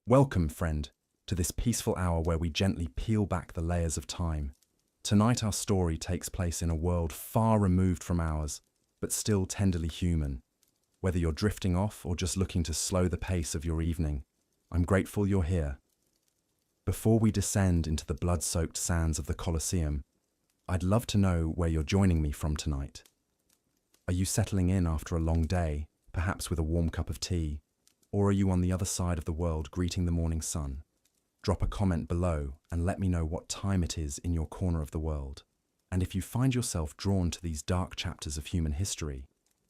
Welcome, friend, to this peaceful hour where we gently peel back the layers of time. Tonight our story takes place in a world far removed from ours, but still tenderly human. Whether you're drifting off or just looking to slow the pace of your evening, I'm grateful you're here. Before we descend into the blood-soaked sands of the Colosseum, I'd love to know where you're joining me from tonight. Are you settling in after a long day, perhaps with a warm cup of tea? Or are you on the other side of the world greeting the morning sun? Drop a comment below and let me know what time it is in your corner of the world. And if you find yourself drawn to these dark chapters of human history,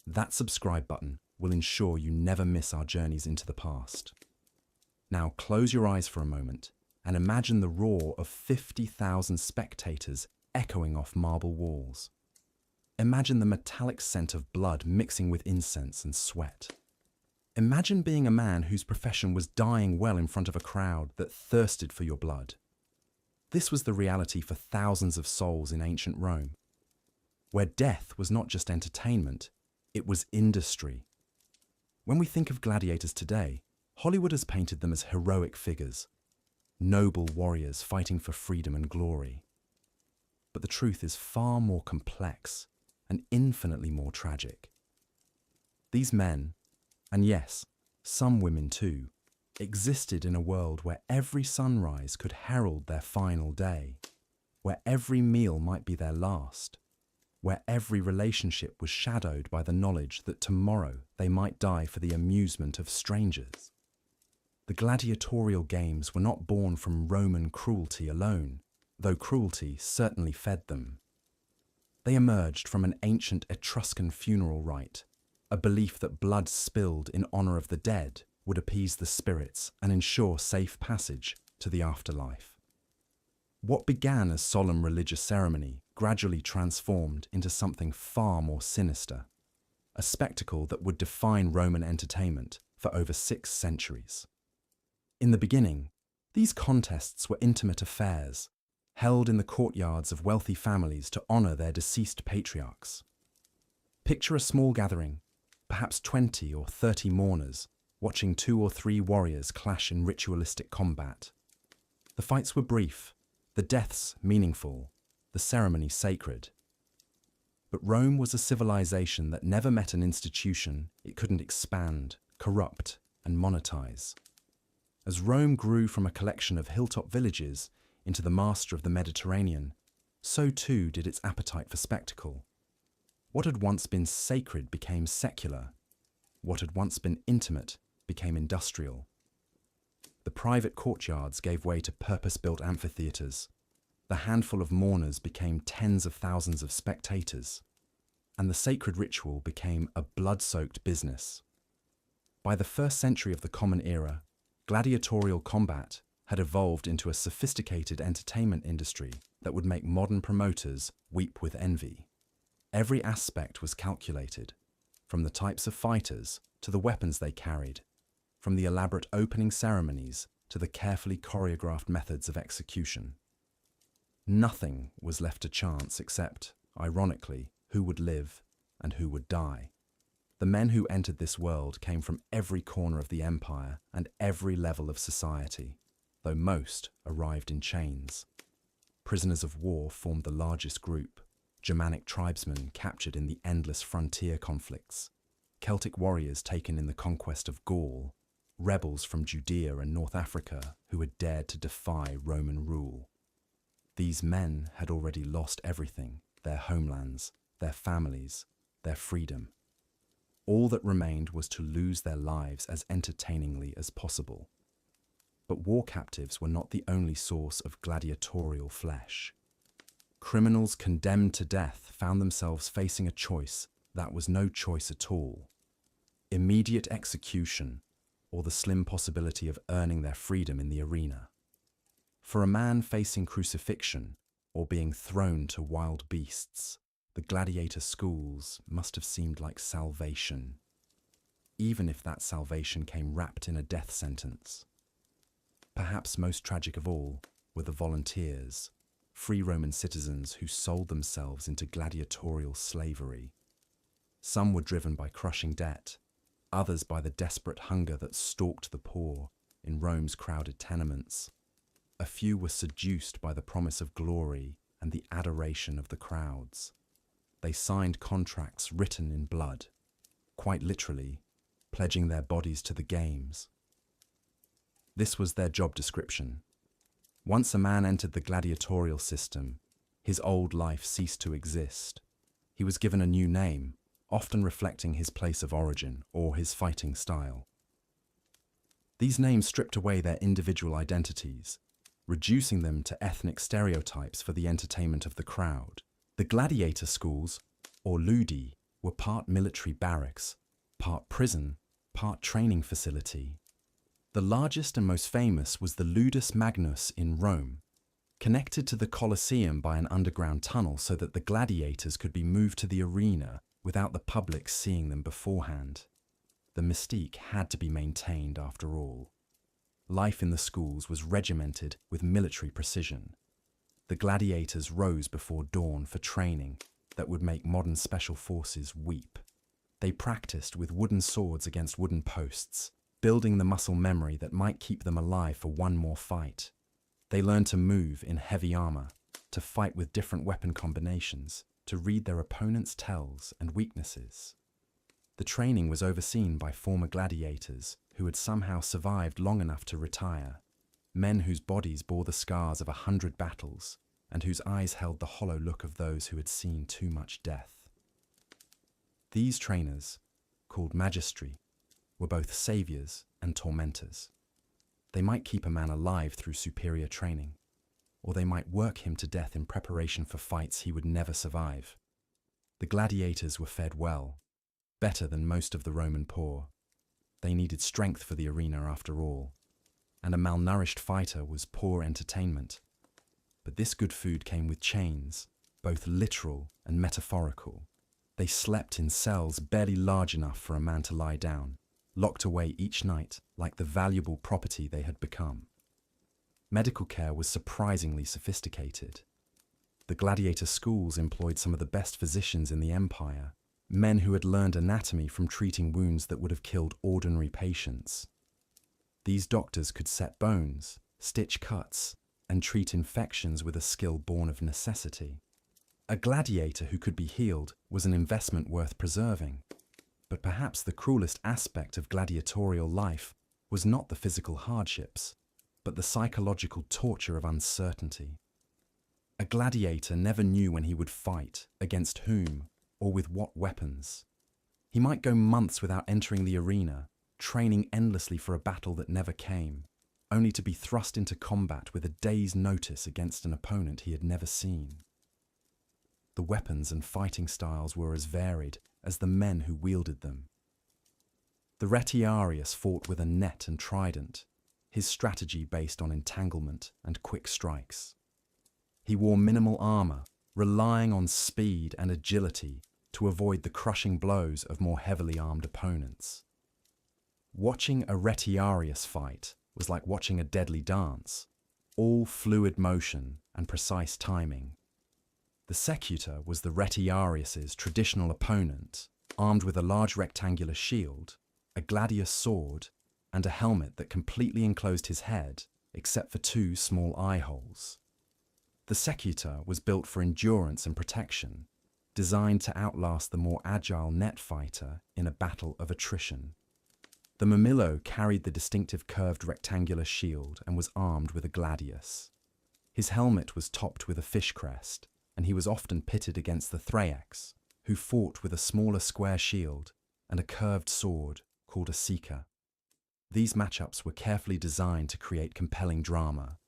that subscribe button will ensure you never miss our journeys into the past. Now close your eyes for a moment and imagine the roar of 50,000 spectators echoing off marble walls. Imagine the metallic scent of blood mixing with incense and sweat. Imagine being a man whose profession was dying well in front of a crowd that thirsted for your blood. This was the reality for thousands of souls in ancient Rome, where death was not just entertainment, it was industry. When we think of gladiators today, Hollywood has painted them as heroic figures, noble warriors fighting for freedom and glory. But the truth is far more complex and infinitely more tragic. These men, and yes, some women too, existed in a world where every sunrise could herald their final day, where every meal might be their last, where every relationship was shadowed by the knowledge that tomorrow they might die for the amusement of strangers. The gladiatorial games were not born from Roman cruelty alone, though cruelty certainly fed them. They emerged from an ancient Etruscan funeral rite, a belief that blood spilled in honor of the dead would appease the spirits and ensure safe passage to the afterlife. What began as solemn religious ceremony gradually transformed into something far more sinister, a spectacle that would define Roman entertainment for over 6 centuries. In the beginning, these contests were intimate affairs, held in the courtyards of wealthy families to honor their deceased patriarchs. Picture a small gathering, perhaps 20 or 30 mourners, watching 2 or 3 warriors clash in ritualistic combat. The fights were brief, the deaths meaningful, the ceremony sacred. But Rome was a civilization that never met an institution it couldn't expand, corrupt, and monetize. As Rome grew from a collection of hilltop villages into the master of the Mediterranean, so too did its appetite for spectacle. What had once been sacred became secular. What had once been intimate became industrial. The private courtyards gave way to purpose-built amphitheaters. The handful of mourners became tens of thousands of spectators. And the sacred ritual became a blood-soaked business. By the 1st century of the Common Era, gladiatorial combat had evolved into a sophisticated entertainment industry that would make modern promoters weep with envy. Every aspect was calculated, from the types of fighters to the weapons they carried, from the elaborate opening ceremonies to the carefully choreographed methods of execution. Nothing was left to chance except, ironically, who would live and who would die. The men who entered this world came from every corner of the empire and every level of society, though most arrived in chains. Prisoners of war formed the largest group, Germanic tribesmen captured in the endless frontier conflicts, Celtic warriors taken in the conquest of Gaul, rebels from Judea and North Africa who had dared to defy Roman rule. These men had already lost everything, their homelands, their families, their freedom. All that remained was to lose their lives as entertainingly as possible. But war captives were not the only source of gladiatorial flesh. Criminals condemned to death found themselves facing a choice that was no choice at all: immediate execution or the slim possibility of earning their freedom in the arena. For a man facing crucifixion or being thrown to wild beasts, the gladiator schools must have seemed like salvation, even if that salvation came wrapped in a death sentence. Perhaps most tragic of all were the volunteers, free Roman citizens who sold themselves into gladiatorial slavery. Some were driven by crushing debt, others by the desperate hunger that stalked the poor, in Rome's crowded tenements. A few were seduced by the promise of glory and the adoration of the crowds. They signed contracts written in blood, quite literally, pledging their bodies to the games. This was their job description. Once a man entered the gladiatorial system, his old life ceased to exist. He was given a new name, often reflecting his place of origin or his fighting style. These names stripped away their individual identities, reducing them to ethnic stereotypes for the entertainment of the crowd. The gladiator schools, or ludi, were part military barracks, part prison, part training facility. The largest and most famous was the Ludus Magnus in Rome, connected to the Colosseum by an underground tunnel so that the gladiators could be moved to the arena without the public seeing them beforehand. The mystique had to be maintained after all. Life in the schools was regimented with military precision. The gladiators rose before dawn for training that would make modern special forces weep. They practiced with wooden swords against wooden posts, building the muscle memory that might keep them alive for one more fight. They learned to move in heavy armor, to fight with different weapon combinations, to read their opponent's tells and weaknesses. The training was overseen by former gladiators who had somehow survived long enough to retire, men whose bodies bore the scars of 100 battles and whose eyes held the hollow look of those who had seen too much death. These trainers, called magistri, were both saviors and tormentors. They might keep a man alive through superior training, or they might work him to death in preparation for fights he would never survive. The gladiators were fed well, better than most of the Roman poor. They needed strength for the arena after all, and a malnourished fighter was poor entertainment. But this good food came with chains, both literal and metaphorical. They slept in cells barely large enough for a man to lie down, locked away each night like the valuable property they had become. Medical care was surprisingly sophisticated. The gladiator schools employed some of the best physicians in the empire, men who had learned anatomy from treating wounds that would have killed ordinary patients. These doctors could set bones, stitch cuts, and treat infections with a skill born of necessity. A gladiator who could be healed was an investment worth preserving. But perhaps the cruelest aspect of gladiatorial life was not the physical hardships, but the psychological torture of uncertainty. A gladiator never knew when he would fight, against whom, or with what weapons. He might go months without entering the arena, training endlessly for a battle that never came, only to be thrust into combat with a day's notice against an opponent he had never seen. The weapons and fighting styles were as varied as the men who wielded them. The retiarius fought with a net and trident, his strategy based on entanglement and quick strikes. He wore minimal armor, relying on speed and agility to avoid the crushing blows of more heavily armed opponents. Watching a retiarius fight was like watching a deadly dance, all fluid motion and precise timing. The secutor was the retiarius's traditional opponent, armed with a large rectangular shield, a gladius sword, and a helmet that completely enclosed his head, except for 2 small eye holes. The secutor was built for endurance and protection, designed to outlast the more agile net fighter in a battle of attrition. The murmillo carried the distinctive curved rectangular shield and was armed with a gladius. His helmet was topped with a fish crest, and he was often pitted against the thraex, who fought with a smaller square shield and a curved sword called a sica. These matchups were carefully designed to create compelling drama,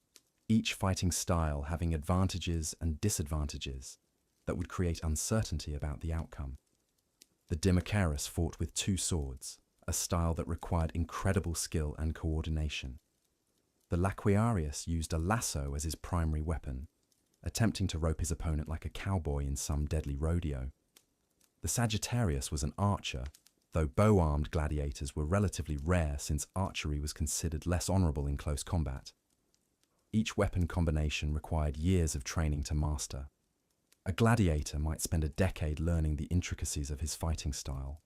each fighting style having advantages and disadvantages that would create uncertainty about the outcome. The Dimachurus fought with 2 swords, a style that required incredible skill and coordination. The Laquearius used a lasso as his primary weapon, attempting to rope his opponent like a cowboy in some deadly rodeo. The Sagittarius was an archer, though bow-armed gladiators were relatively rare since archery was considered less honorable in close combat. Each weapon combination required years of training to master. A gladiator might spend a decade learning the intricacies of his fighting style,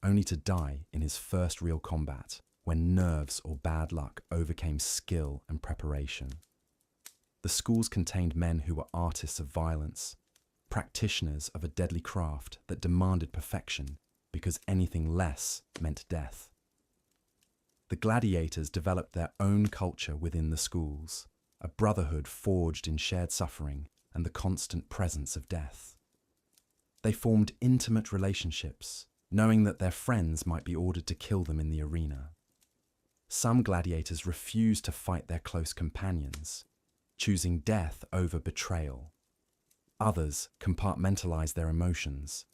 only to die in his first real combat, when nerves or bad luck overcame skill and preparation. The schools contained men who were artists of violence, practitioners of a deadly craft that demanded perfection because anything less meant death. The gladiators developed their own culture within the schools, a brotherhood forged in shared suffering and the constant presence of death. They formed intimate relationships, knowing that their friends might be ordered to kill them in the arena. Some gladiators refused to fight their close companions, choosing death over betrayal. Others compartmentalized their emotions,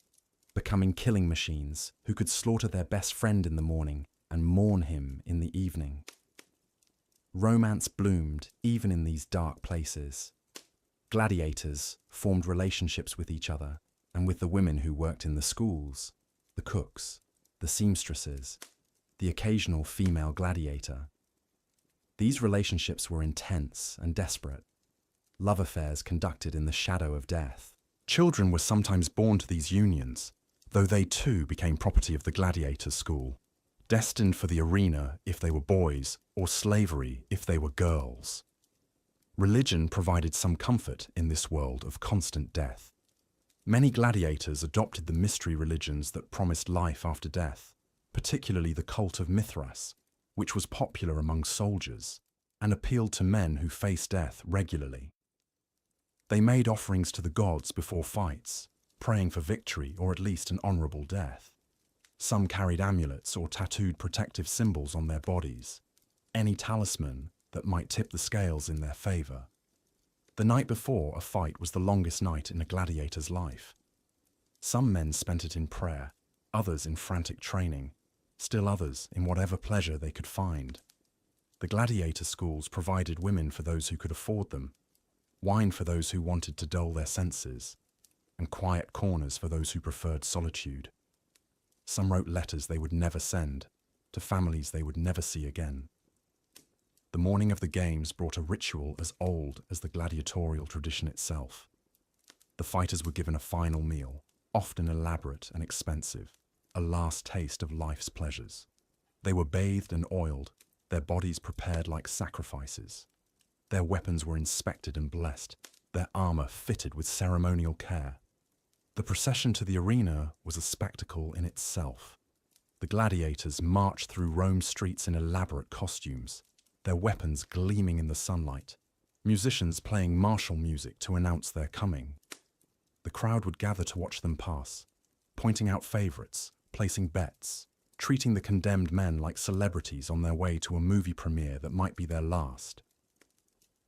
becoming killing machines who could slaughter their best friend in the morning and mourn him in the evening. Romance bloomed even in these dark places. Gladiators formed relationships with each other and with the women who worked in the schools, the cooks, the seamstresses, the occasional female gladiator. These relationships were intense and desperate, love affairs conducted in the shadow of death. Children were sometimes born to these unions, though they too became property of the gladiators' school, destined for the arena if they were boys or slavery if they were girls. Religion provided some comfort in this world of constant death. Many gladiators adopted the mystery religions that promised life after death, particularly the cult of Mithras, which was popular among soldiers and appealed to men who faced death regularly. They made offerings to the gods before fights, praying for victory or at least an honorable death. Some carried amulets or tattooed protective symbols on their bodies, any talisman that might tip the scales in their favor. The night before a fight was the longest night in a gladiator's life. Some men spent it in prayer, others in frantic training, still others in whatever pleasure they could find. The gladiator schools provided women for those who could afford them, wine for those who wanted to dull their senses, and quiet corners for those who preferred solitude. Some wrote letters they would never send, to families they would never see again. The morning of the games brought a ritual as old as the gladiatorial tradition itself. The fighters were given a final meal, often elaborate and expensive, a last taste of life's pleasures. They were bathed and oiled, their bodies prepared like sacrifices. Their weapons were inspected and blessed, their armor fitted with ceremonial care. The procession to the arena was a spectacle in itself. The gladiators marched through Rome's streets in elaborate costumes, their weapons gleaming in the sunlight, musicians playing martial music to announce their coming. The crowd would gather to watch them pass, pointing out favorites, placing bets, treating the condemned men like celebrities on their way to a movie premiere that might be their last.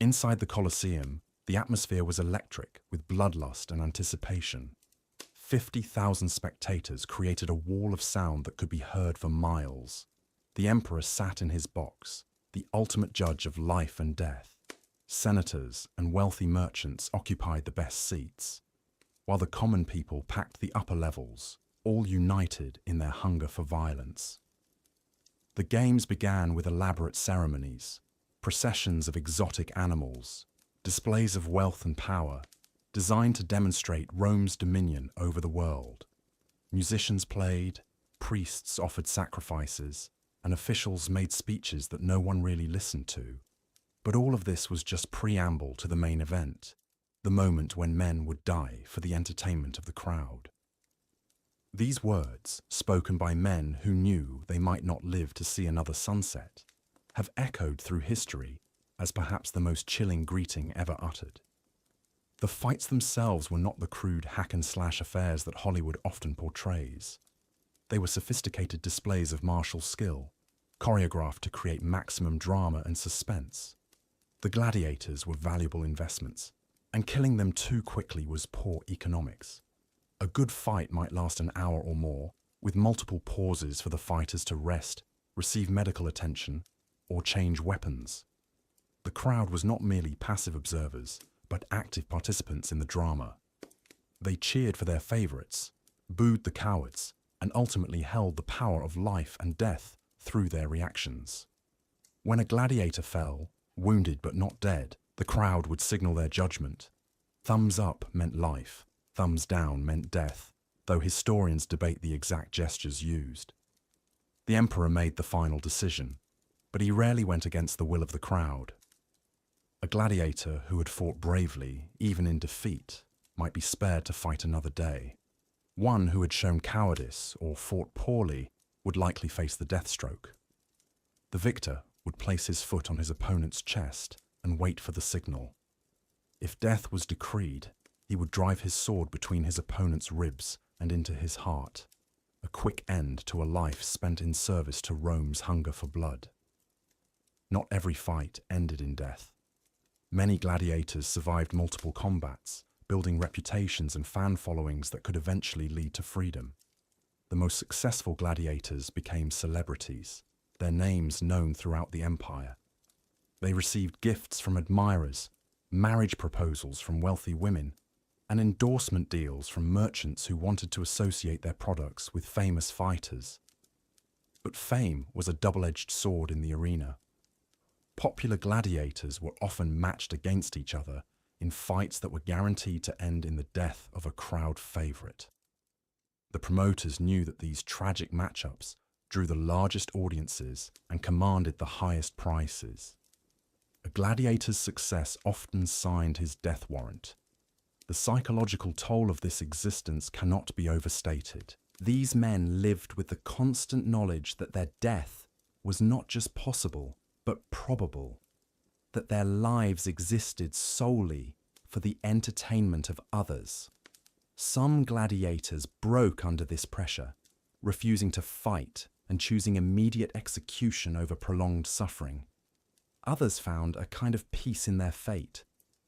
Inside the Colosseum, the atmosphere was electric with bloodlust and anticipation. 50,000 spectators created a wall of sound that could be heard for miles. The emperor sat in his box, the ultimate judge of life and death. Senators and wealthy merchants occupied the best seats, while the common people packed the upper levels, all united in their hunger for violence. The games began with elaborate ceremonies, processions of exotic animals, displays of wealth and power, designed to demonstrate Rome's dominion over the world. Musicians played, priests offered sacrifices, and officials made speeches that no one really listened to. But all of this was just preamble to the main event, the moment when men would die for the entertainment of the crowd. These words, spoken by men who knew they might not live to see another sunset, have echoed through history as perhaps the most chilling greeting ever uttered. The fights themselves were not the crude hack-and-slash affairs that Hollywood often portrays. They were sophisticated displays of martial skill, choreographed to create maximum drama and suspense. The gladiators were valuable investments, and killing them too quickly was poor economics. A good fight might last an hour or more, with multiple pauses for the fighters to rest, receive medical attention, or change weapons. The crowd was not merely passive observers, but active participants in the drama. They cheered for their favorites, booed the cowards, and ultimately held the power of life and death through their reactions. When a gladiator fell, wounded but not dead, the crowd would signal their judgment. Thumbs up meant life, thumbs down meant death, though historians debate the exact gestures used. The emperor made the final decision, but he rarely went against the will of the crowd. A gladiator who had fought bravely, even in defeat, might be spared to fight another day. One who had shown cowardice or fought poorly would likely face the death stroke. The victor would place his foot on his opponent's chest and wait for the signal. If death was decreed, he would drive his sword between his opponent's ribs and into his heart, a quick end to a life spent in service to Rome's hunger for blood. Not every fight ended in death. Many gladiators survived multiple combats, building reputations and fan followings that could eventually lead to freedom. The most successful gladiators became celebrities, their names known throughout the empire. They received gifts from admirers, marriage proposals from wealthy women, and endorsement deals from merchants who wanted to associate their products with famous fighters. But fame was a double-edged sword in the arena. Popular gladiators were often matched against each other in fights that were guaranteed to end in the death of a crowd favorite. The promoters knew that these tragic matchups drew the largest audiences and commanded the highest prices. A gladiator's success often signed his death warrant. The psychological toll of this existence cannot be overstated. These men lived with the constant knowledge that their death was not just possible, but probable, that their lives existed solely for the entertainment of others. Some gladiators broke under this pressure, refusing to fight and choosing immediate execution over prolonged suffering. Others found a kind of peace in their fate,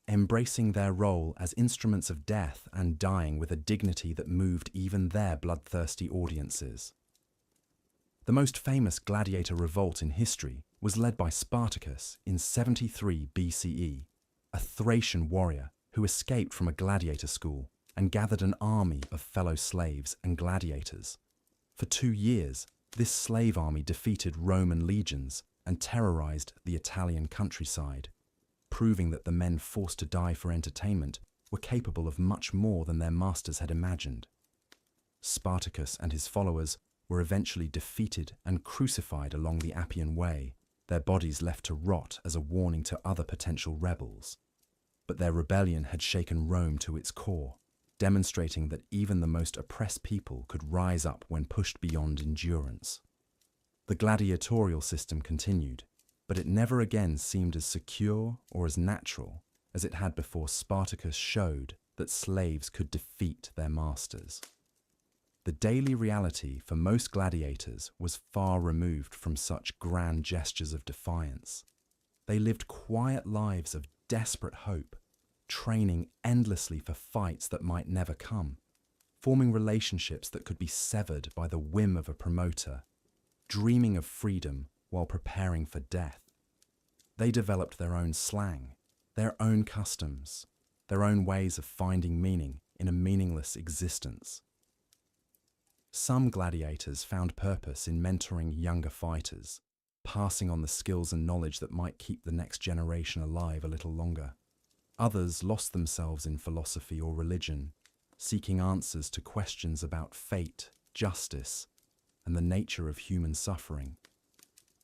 embracing their role as instruments of death and dying with a dignity that moved even their bloodthirsty audiences. The most famous gladiator revolt in history was led by Spartacus in 73 BCE, a Thracian warrior who escaped from a gladiator school and gathered an army of fellow slaves and gladiators. For 2 years, this slave army defeated Roman legions and terrorized the Italian countryside, proving that the men forced to die for entertainment were capable of much more than their masters had imagined. Spartacus and his followers were eventually defeated and crucified along the Appian Way, their bodies left to rot as a warning to other potential rebels. But their rebellion had shaken Rome to its core, demonstrating that even the most oppressed people could rise up when pushed beyond endurance. The gladiatorial system continued, but it never again seemed as secure or as natural as it had before Spartacus showed that slaves could defeat their masters. The daily reality for most gladiators was far removed from such grand gestures of defiance. They lived quiet lives of desperate hope, training endlessly for fights that might never come, forming relationships that could be severed by the whim of a promoter, dreaming of freedom while preparing for death. They developed their own slang, their own customs, their own ways of finding meaning in a meaningless existence. Some gladiators found purpose in mentoring younger fighters, passing on the skills and knowledge that might keep the next generation alive a little longer. Others lost themselves in philosophy or religion, seeking answers to questions about fate, justice, and the nature of human suffering.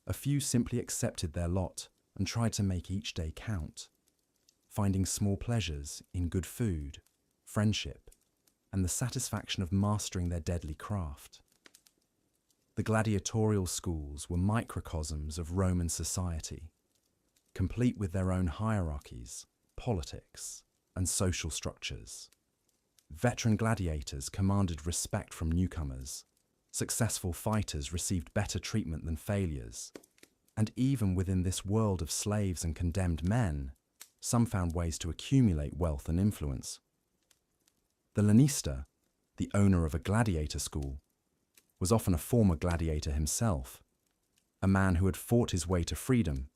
A few simply accepted their lot and tried to make each day count, finding small pleasures in good food, friendship, and the satisfaction of mastering their deadly craft. The gladiatorial schools were microcosms of Roman society, complete with their own hierarchies, politics, and social structures. Veteran gladiators commanded respect from newcomers. Successful fighters received better treatment than failures. And even within this world of slaves and condemned men, some found ways to accumulate wealth and influence. The lanista, the owner of a gladiator school, was often a former gladiator himself, a man who had fought his way to freedom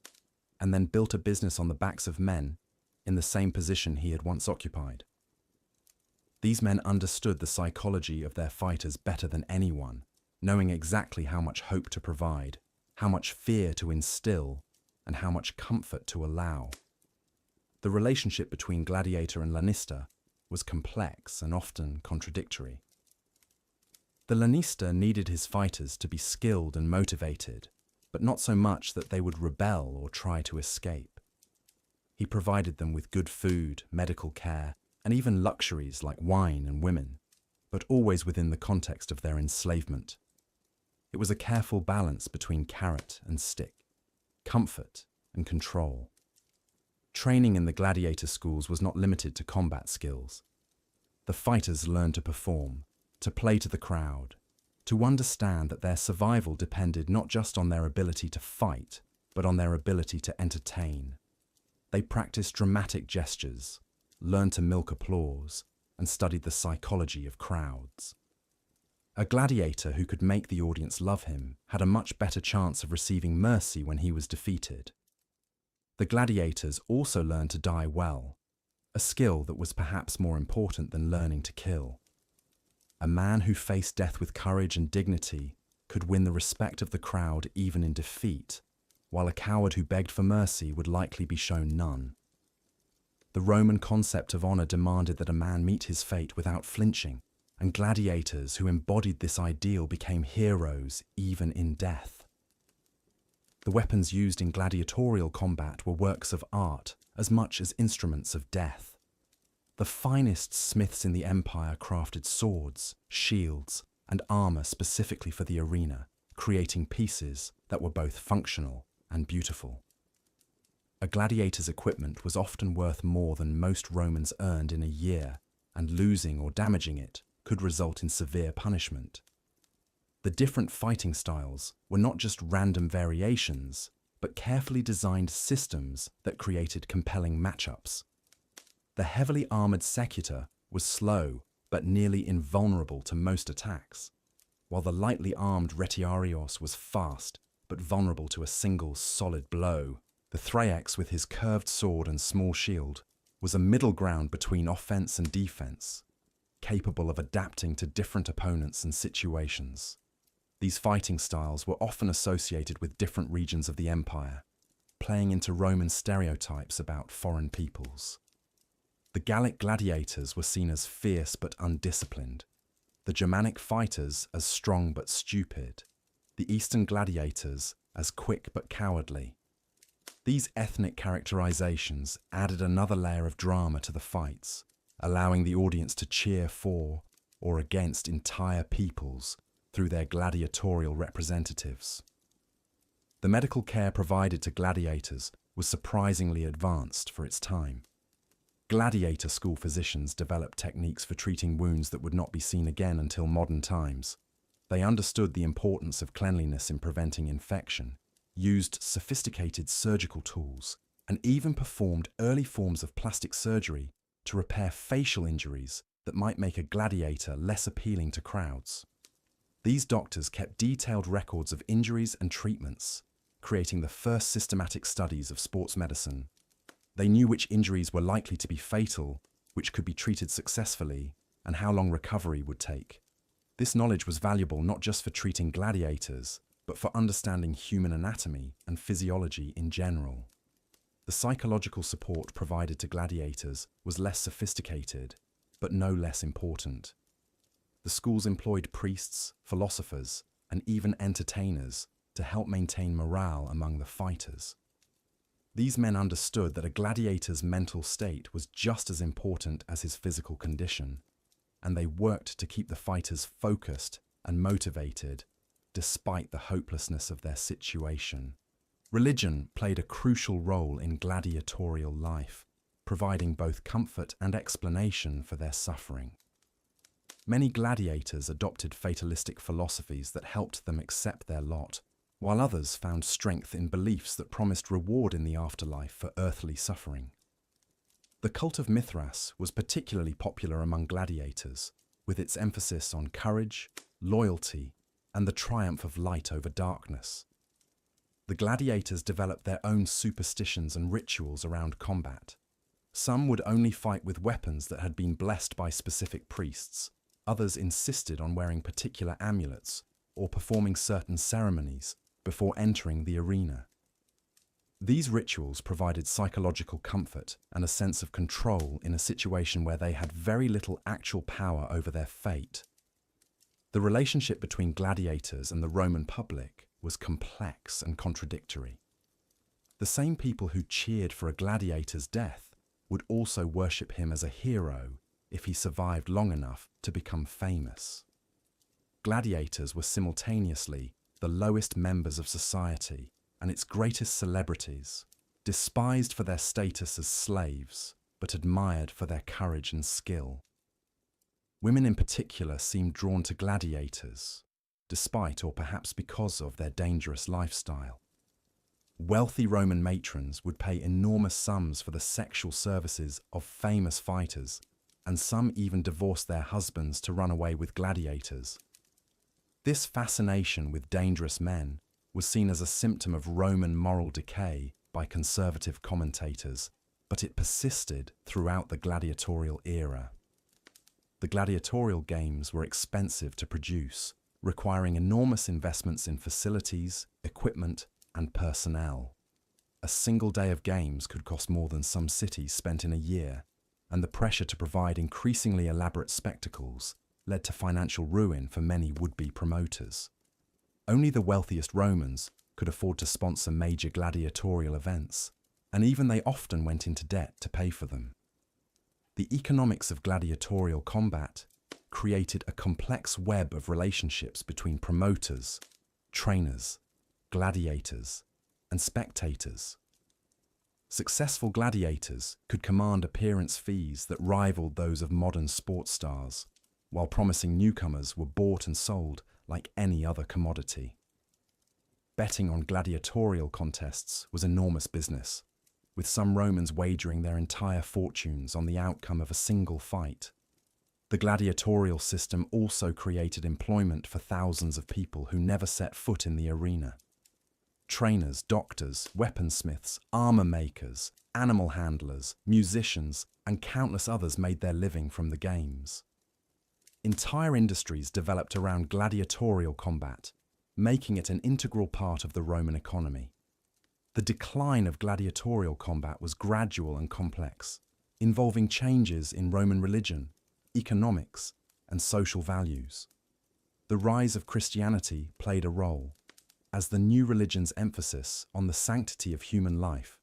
and then built a business on the backs of men in the same position he had once occupied. These men understood the psychology of their fighters better than anyone, knowing exactly how much hope to provide, how much fear to instill, and how much comfort to allow. The relationship between gladiator and lanista was complex and often contradictory. The lanista needed his fighters to be skilled and motivated, but not so much that they would rebel or try to escape. He provided them with good food, medical care, and even luxuries like wine and women, but always within the context of their enslavement. It was a careful balance between carrot and stick, comfort and control. Training in the gladiator schools was not limited to combat skills. The fighters learned to perform, to play to the crowd, to understand that their survival depended not just on their ability to fight, but on their ability to entertain. They practiced dramatic gestures, learned to milk applause, and studied the psychology of crowds. A gladiator who could make the audience love him had a much better chance of receiving mercy when he was defeated. The gladiators also learned to die well, a skill that was perhaps more important than learning to kill. A man who faced death with courage and dignity could win the respect of the crowd even in defeat, while a coward who begged for mercy would likely be shown none. The Roman concept of honor demanded that a man meet his fate without flinching, and gladiators who embodied this ideal became heroes even in death. The weapons used in gladiatorial combat were works of art as much as instruments of death. The finest smiths in the empire crafted swords, shields, and armor specifically for the arena, creating pieces that were both functional and beautiful. A gladiator's equipment was often worth more than most Romans earned in a year, and losing or damaging it could result in severe punishment. The different fighting styles were not just random variations, but carefully designed systems that created compelling matchups. The heavily armored secutor was slow but nearly invulnerable to most attacks, while the lightly armed retiarios was fast but vulnerable to a single solid blow. The Thraex, with his curved sword and small shield, was a middle ground between offense and defense, capable of adapting to different opponents and situations. These fighting styles were often associated with different regions of the empire, playing into Roman stereotypes about foreign peoples. The Gallic gladiators were seen as fierce but undisciplined, the Germanic fighters as strong but stupid, the Eastern gladiators as quick but cowardly. These ethnic characterizations added another layer of drama to the fights, allowing the audience to cheer for or against entire peoples through their gladiatorial representatives. The medical care provided to gladiators was surprisingly advanced for its time. Gladiator school physicians developed techniques for treating wounds that would not be seen again until modern times. They understood the importance of cleanliness in preventing infection, used sophisticated surgical tools, and even performed early forms of plastic surgery to repair facial injuries that might make a gladiator less appealing to crowds. These doctors kept detailed records of injuries and treatments, creating the first systematic studies of sports medicine. They knew which injuries were likely to be fatal, which could be treated successfully, and how long recovery would take. This knowledge was valuable not just for treating gladiators, but for understanding human anatomy and physiology in general. The psychological support provided to gladiators was less sophisticated, but no less important. The schools employed priests, philosophers, and even entertainers to help maintain morale among the fighters. These men understood that a gladiator's mental state was just as important as his physical condition, and they worked to keep the fighters focused and motivated despite the hopelessness of their situation. Religion played a crucial role in gladiatorial life, providing both comfort and explanation for their suffering. Many gladiators adopted fatalistic philosophies that helped them accept their lot, while others found strength in beliefs that promised reward in the afterlife for earthly suffering. The cult of Mithras was particularly popular among gladiators, with its emphasis on courage, loyalty, and the triumph of light over darkness. The gladiators developed their own superstitions and rituals around combat. Some would only fight with weapons that had been blessed by specific priests. Others insisted on wearing particular amulets or performing certain ceremonies before entering the arena. These rituals provided psychological comfort and a sense of control in a situation where they had very little actual power over their fate. The relationship between gladiators and the Roman public was complex and contradictory. The same people who cheered for a gladiator's death would also worship him as a hero if he survived long enough to become famous. Gladiators were simultaneously the lowest members of society and its greatest celebrities, despised for their status as slaves, but admired for their courage and skill. Women in particular seemed drawn to gladiators, despite or perhaps because of their dangerous lifestyle. Wealthy Roman matrons would pay enormous sums for the sexual services of famous fighters, and some even divorced their husbands to run away with gladiators. This fascination with dangerous men was seen as a symptom of Roman moral decay by conservative commentators, but it persisted throughout the gladiatorial era. The gladiatorial games were expensive to produce, requiring enormous investments in facilities, equipment, and personnel. A single day of games could cost more than some cities spent in a year, and the pressure to provide increasingly elaborate spectacles led to financial ruin for many would-be promoters. Only the wealthiest Romans could afford to sponsor major gladiatorial events, and even they often went into debt to pay for them. The economics of gladiatorial combat created a complex web of relationships between promoters, trainers, gladiators, and spectators. Successful gladiators could command appearance fees that rivaled those of modern sports stars, while promising newcomers were bought and sold like any other commodity. Betting on gladiatorial contests was enormous business, with some Romans wagering their entire fortunes on the outcome of a single fight. The gladiatorial system also created employment for thousands of people who never set foot in the arena. Trainers, doctors, weaponsmiths, armor makers, animal handlers, musicians, and countless others made their living from the games. Entire industries developed around gladiatorial combat, making it an integral part of the Roman economy. The decline of gladiatorial combat was gradual and complex, involving changes in Roman religion, economics, and social values. The rise of Christianity played a role, as the new religion's emphasis on the sanctity of human life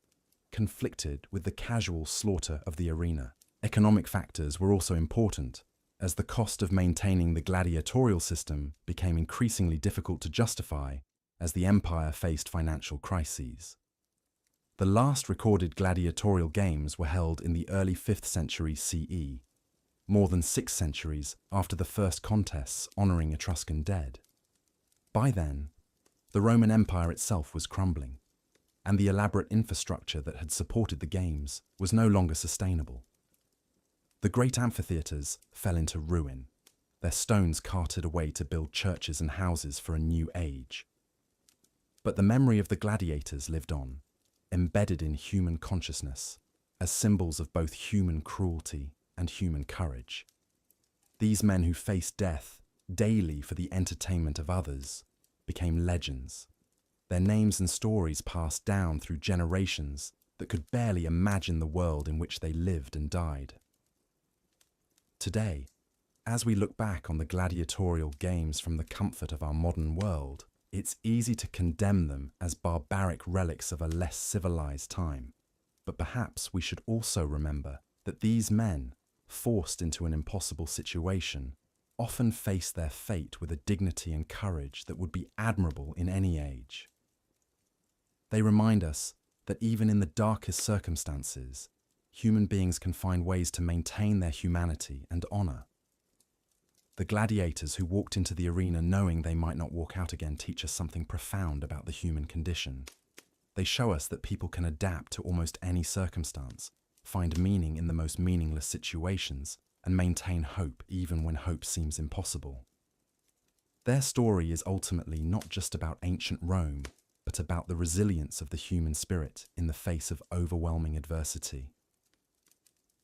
conflicted with the casual slaughter of the arena. Economic factors were also important, as the cost of maintaining the gladiatorial system became increasingly difficult to justify as the empire faced financial crises. The last recorded gladiatorial games were held in the early 5th century CE, more than 6 centuries after the first contests honouring Etruscan dead. By then, the Roman Empire itself was crumbling, and the elaborate infrastructure that had supported the games was no longer sustainable. The great amphitheatres fell into ruin, their stones carted away to build churches and houses for a new age. But the memory of the gladiators lived on, embedded in human consciousness, as symbols of both human cruelty and human courage. These men who faced death daily for the entertainment of others became legends, their names and stories passed down through generations that could barely imagine the world in which they lived and died. Today, as we look back on the gladiatorial games from the comfort of our modern world, it's easy to condemn them as barbaric relics of a less civilized time. But perhaps we should also remember that these men, forced into an impossible situation, often face their fate with a dignity and courage that would be admirable in any age. They remind us that even in the darkest circumstances, human beings can find ways to maintain their humanity and honor. The gladiators who walked into the arena knowing they might not walk out again teach us something profound about the human condition. They show us that people can adapt to almost any circumstance, find meaning in the most meaningless situations, and maintain hope even when hope seems impossible. Their story is ultimately not just about ancient Rome, but about the resilience of the human spirit in the face of overwhelming adversity.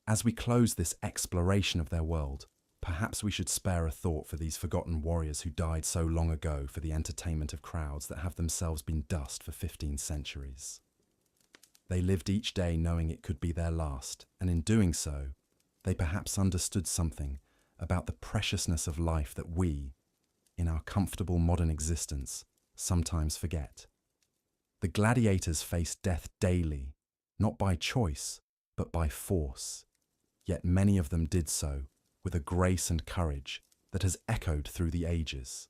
As we close this exploration of their world, perhaps we should spare a thought for these forgotten warriors who died so long ago for the entertainment of crowds that have themselves been dust for 15 centuries. They lived each day knowing it could be their last, and in doing so, they perhaps understood something about the preciousness of life that we, in our comfortable modern existence, sometimes forget. The gladiators faced death daily, not by choice, but by force. Yet many of them did so with a grace and courage that has echoed through the ages.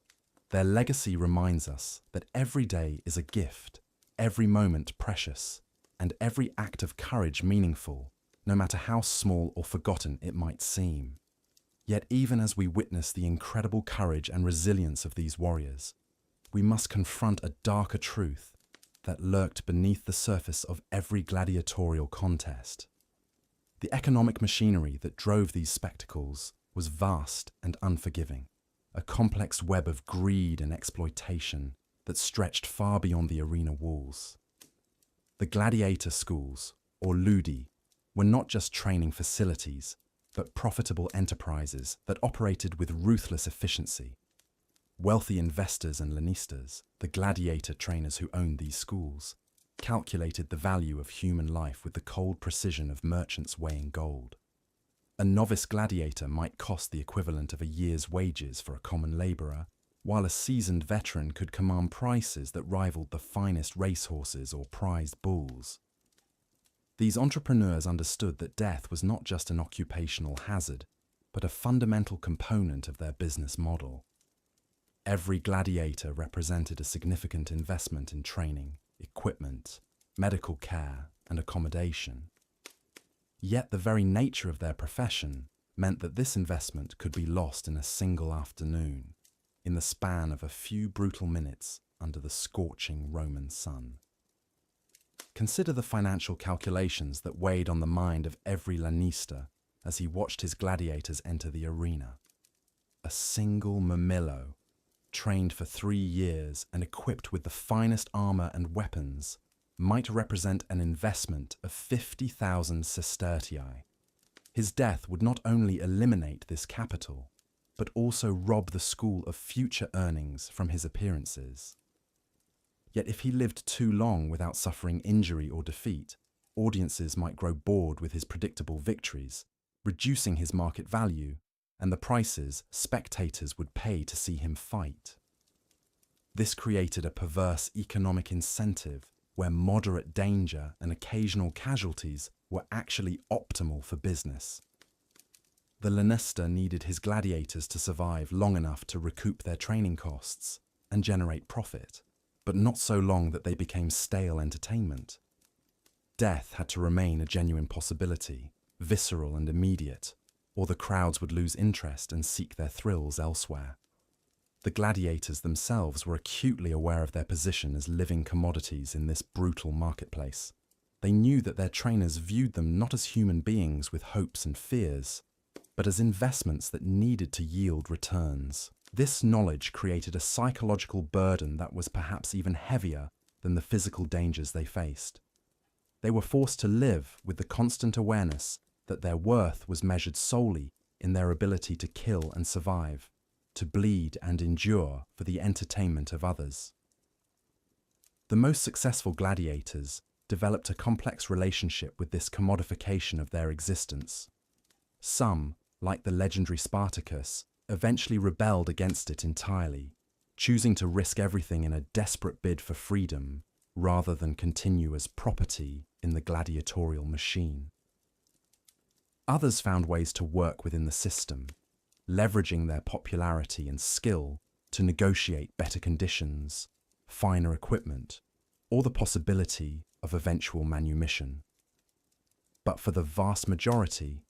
Their legacy reminds us that every day is a gift, every moment precious, and every act of courage meaningful, no matter how small or forgotten it might seem. Yet even as we witness the incredible courage and resilience of these warriors, we must confront a darker truth that lurked beneath the surface of every gladiatorial contest. The economic machinery that drove these spectacles was vast and unforgiving, a complex web of greed and exploitation that stretched far beyond the arena walls. The gladiator schools, or ludi, were not just training facilities, but profitable enterprises that operated with ruthless efficiency. Wealthy investors and lanistas, the gladiator trainers who owned these schools, calculated the value of human life with the cold precision of merchants weighing gold. A novice gladiator might cost the equivalent of a year's wages for a common labourer, while a seasoned veteran could command prices that rivaled the finest racehorses or prized bulls. These entrepreneurs understood that death was not just an occupational hazard, but a fundamental component of their business model. Every gladiator represented a significant investment in training, equipment, medical care, and accommodation. Yet the very nature of their profession meant that this investment could be lost in a single afternoon, in the span of a few brutal minutes under the scorching Roman sun. Consider the financial calculations that weighed on the mind of every lanista as he watched his gladiators enter the arena. A single murmillo, trained for 3 years and equipped with the finest armor and weapons, might represent an investment of 50,000 sestertii. His death would not only eliminate this capital, but also rob the school of future earnings from his appearances. Yet if he lived too long without suffering injury or defeat, audiences might grow bored with his predictable victories, reducing his market value and the prices spectators would pay to see him fight. This created a perverse economic incentive where moderate danger and occasional casualties were actually optimal for business. The lanista needed his gladiators to survive long enough to recoup their training costs and generate profit, but not so long that they became stale entertainment. Death had to remain a genuine possibility, visceral and immediate, or the crowds would lose interest and seek their thrills elsewhere. The gladiators themselves were acutely aware of their position as living commodities in this brutal marketplace. They knew that their trainers viewed them not as human beings with hopes and fears, but as investments that needed to yield returns. This knowledge created a psychological burden that was perhaps even heavier than the physical dangers they faced. They were forced to live with the constant awareness that their worth was measured solely in their ability to kill and survive, to bleed and endure for the entertainment of others. The most successful gladiators developed a complex relationship with this commodification of their existence. Some, like the legendary Spartacus, eventually rebelled against it entirely, choosing to risk everything in a desperate bid for freedom rather than continue as property in the gladiatorial machine. Others found ways to work within the system, leveraging their popularity and skill to negotiate better conditions, finer equipment, or the possibility of eventual manumission. But for the vast majority,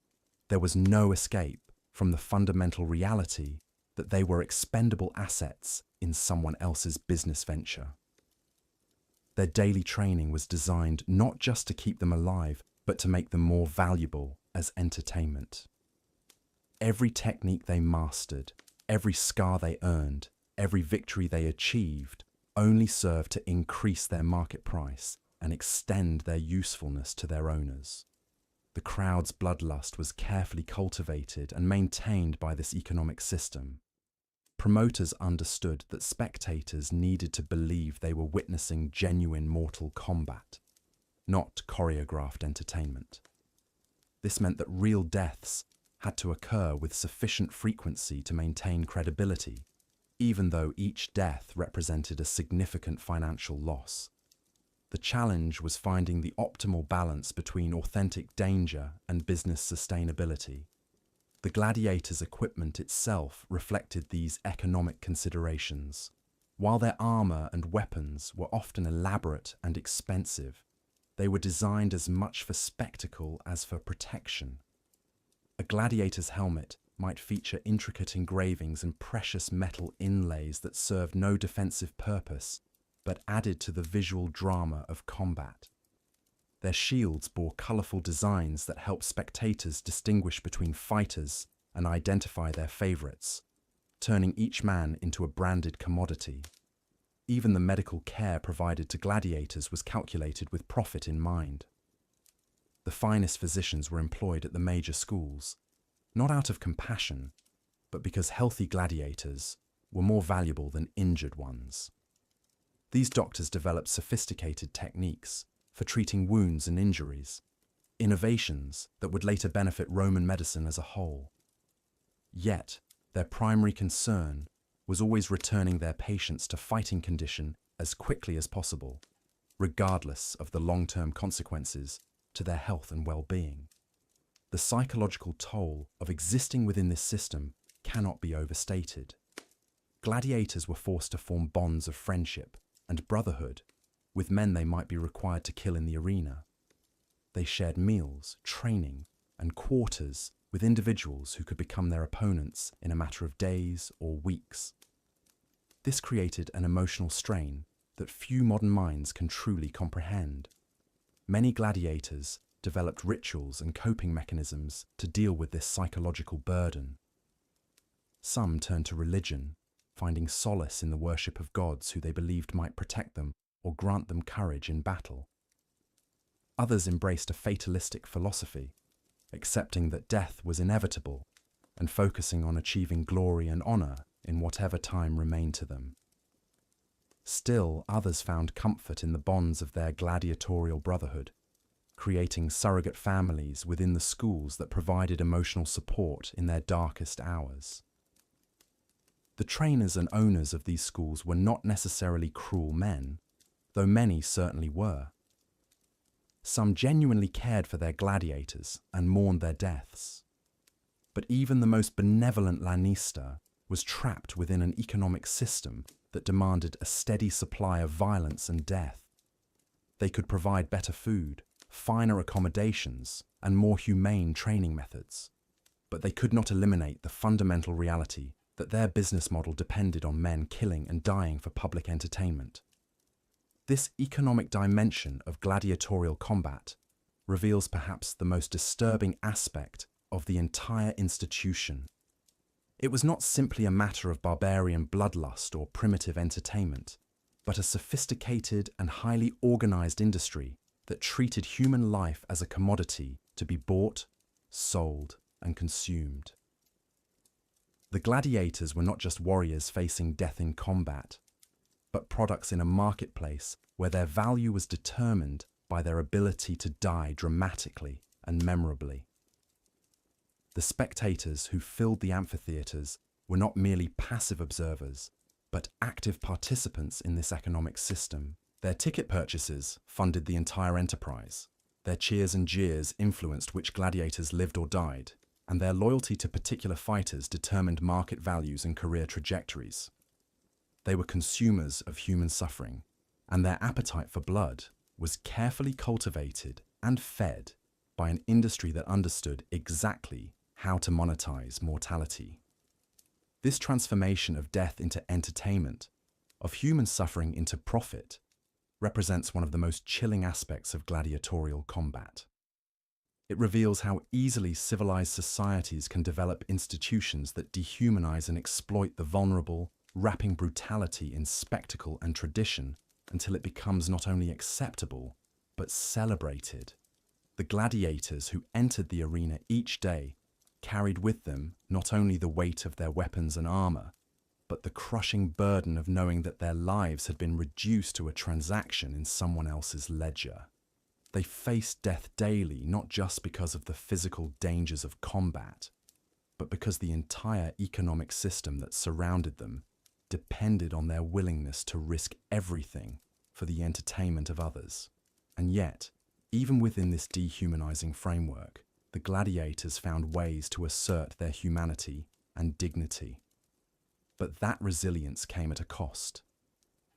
there was no escape from the fundamental reality that they were expendable assets in someone else's business venture. Their daily training was designed not just to keep them alive, but to make them more valuable as entertainment. Every technique they mastered, every scar they earned, every victory they achieved only served to increase their market price and extend their usefulness to their owners. The crowd's bloodlust was carefully cultivated and maintained by this economic system. Promoters understood that spectators needed to believe they were witnessing genuine mortal combat, not choreographed entertainment. This meant that real deaths had to occur with sufficient frequency to maintain credibility, even though each death represented a significant financial loss. The challenge was finding the optimal balance between authentic danger and business sustainability. The Gladiators' equipment itself reflected these economic considerations. While their armor and weapons were often elaborate and expensive, they were designed as much for spectacle as for protection. A gladiator's helmet might feature intricate engravings and precious metal inlays that served no defensive purpose, but added to the visual drama of combat. Their shields bore colorful designs that helped spectators distinguish between fighters and identify their favorites, turning each man into a branded commodity. Even the medical care provided to gladiators was calculated with profit in mind. The finest physicians were employed at the major schools, not out of compassion, but because healthy gladiators were more valuable than injured ones. These doctors developed sophisticated techniques for treating wounds and injuries, innovations that would later benefit Roman medicine as a whole. Yet, their primary concern was always returning their patients to fighting condition as quickly as possible, regardless of the long-term consequences to their health and well-being. The psychological toll of existing within this system cannot be overstated. Gladiators were forced to form bonds of friendship and brotherhood with men they might be required to kill in the arena. They shared meals, training, and quarters with individuals who could become their opponents in a matter of days or weeks. This created an emotional strain that few modern minds can truly comprehend. Many gladiators developed rituals and coping mechanisms to deal with this psychological burden. Some turned to religion, finding solace in the worship of gods who they believed might protect them or grant them courage in battle. Others embraced a fatalistic philosophy, accepting that death was inevitable and focusing on achieving glory and honor in whatever time remained to them. Still, others found comfort in the bonds of their gladiatorial brotherhood, creating surrogate families within the schools that provided emotional support in their darkest hours. The trainers and owners of these schools were not necessarily cruel men, though many certainly were. Some genuinely cared for their gladiators and mourned their deaths. But even the most benevolent lanista was trapped within an economic system that demanded a steady supply of violence and death. They could provide better food, finer accommodations, and more humane training methods, but they could not eliminate the fundamental reality that their business model depended on men killing and dying for public entertainment. This economic dimension of gladiatorial combat reveals perhaps the most disturbing aspect of the entire institution. It was not simply a matter of barbarian bloodlust or primitive entertainment, but a sophisticated and highly organized industry that treated human life as a commodity to be bought, sold, and consumed. The gladiators were not just warriors facing death in combat, but products in a marketplace where their value was determined by their ability to die dramatically and memorably. The spectators who filled the amphitheaters were not merely passive observers, but active participants in this economic system. Their ticket purchases funded the entire enterprise. Their cheers and jeers influenced which gladiators lived or died, and their loyalty to particular fighters determined market values and career trajectories. They were consumers of human suffering, and their appetite for blood was carefully cultivated and fed by an industry that understood exactly how to monetize mortality. This transformation of death into entertainment, of human suffering into profit, represents one of the most chilling aspects of gladiatorial combat. It reveals how easily civilized societies can develop institutions that dehumanize and exploit the vulnerable, wrapping brutality in spectacle and tradition until it becomes not only acceptable, but celebrated. The gladiators who entered the arena each day carried with them not only the weight of their weapons and armor, but the crushing burden of knowing that their lives had been reduced to a transaction in someone else's ledger. They faced death daily, not just because of the physical dangers of combat, but because the entire economic system that surrounded them depended on their willingness to risk everything for the entertainment of others. And yet, even within this dehumanizing framework, the gladiators found ways to assert their humanity and dignity. But that resilience came at a cost.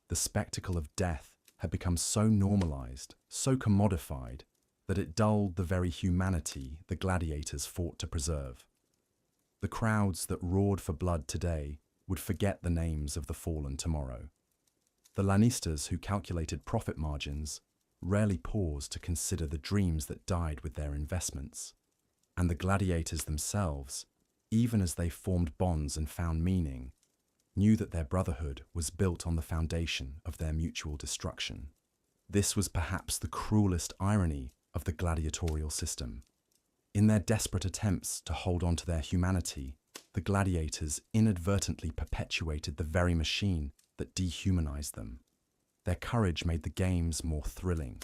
The spectacle of death had become so normalized, so commodified, that it dulled the very humanity the gladiators fought to preserve. The crowds that roared for blood today would forget the names of the fallen tomorrow. The lanistas who calculated profit margins rarely paused to consider the dreams that died with their investments. And the gladiators themselves, even as they formed bonds and found meaning, knew that their brotherhood was built on the foundation of their mutual destruction. This was perhaps the cruelest irony of the gladiatorial system. In their desperate attempts to hold on to their humanity, the gladiators inadvertently perpetuated the very machine that dehumanized them. Their courage made the games more thrilling.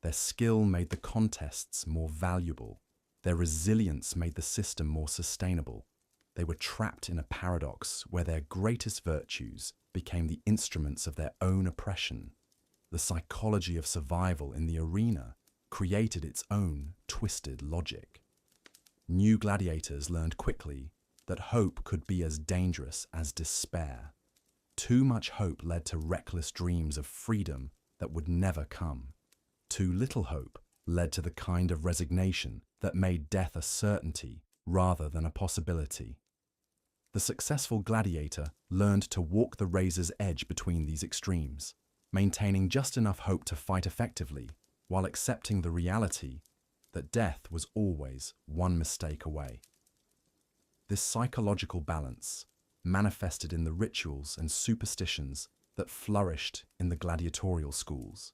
Their skill made the contests more valuable. Their resilience made the system more sustainable. They were trapped in a paradox where their greatest virtues became the instruments of their own oppression. The psychology of survival in the arena created its own twisted logic. New gladiators learned quickly that hope could be as dangerous as despair. Too much hope led to reckless dreams of freedom that would never come. Too little hope led to the kind of resignation that made death a certainty rather than a possibility. The successful gladiator learned to walk the razor's edge between these extremes, maintaining just enough hope to fight effectively, while accepting the reality that death was always one mistake away. This psychological balance manifested in the rituals and superstitions that flourished in the gladiatorial schools.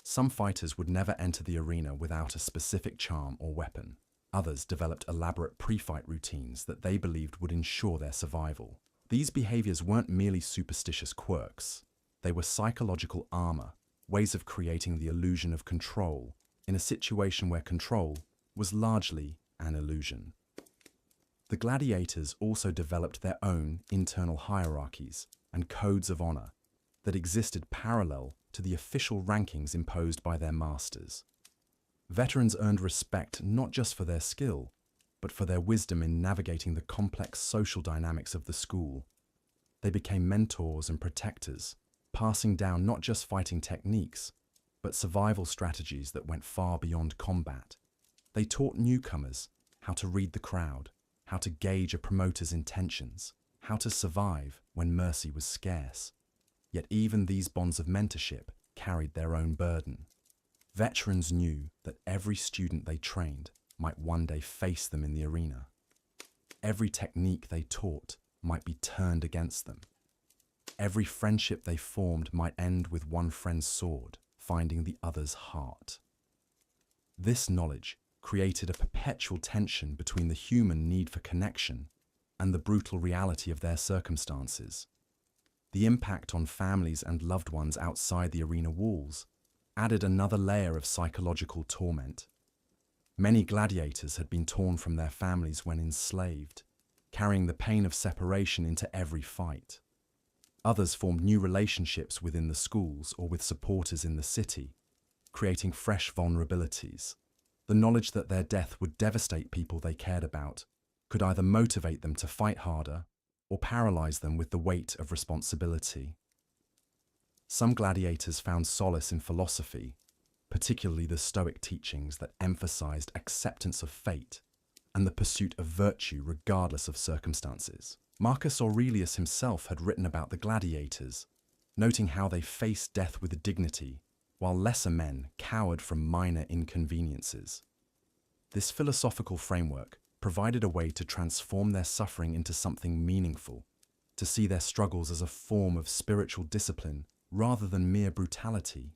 Some fighters would never enter the arena without a specific charm or weapon. Others developed elaborate pre-fight routines that they believed would ensure their survival. These behaviors weren't merely superstitious quirks. They were psychological armor, ways of creating the illusion of control in a situation where control was largely an illusion. The gladiators also developed their own internal hierarchies and codes of honor that existed parallel to the official rankings imposed by their masters. Veterans earned respect not just for their skill, but for their wisdom in navigating the complex social dynamics of the school. They became mentors and protectors, passing down not just fighting techniques, but survival strategies that went far beyond combat. They taught newcomers how to read the crowd, how to gauge a promoter's intentions, how to survive when mercy was scarce. Yet even these bonds of mentorship carried their own burden. Veterans knew that every student they trained might one day face them in the arena. Every technique they taught might be turned against them. Every friendship they formed might end with one friend's sword finding the other's heart. This knowledge created a perpetual tension between the human need for connection and the brutal reality of their circumstances. The impact on families and loved ones outside the arena walls added another layer of psychological torment. Many gladiators had been torn from their families when enslaved, carrying the pain of separation into every fight. Others formed new relationships within the schools or with supporters in the city, creating fresh vulnerabilities. The knowledge that their death would devastate people they cared about could either motivate them to fight harder or paralyze them with the weight of responsibility. Some gladiators found solace in philosophy, particularly the Stoic teachings that emphasized acceptance of fate and the pursuit of virtue regardless of circumstances. Marcus Aurelius himself had written about the gladiators, noting how they faced death with dignity, while lesser men cowered from minor inconveniences. This philosophical framework provided a way to transform their suffering into something meaningful, to see their struggles as a form of spiritual discipline rather than mere brutality.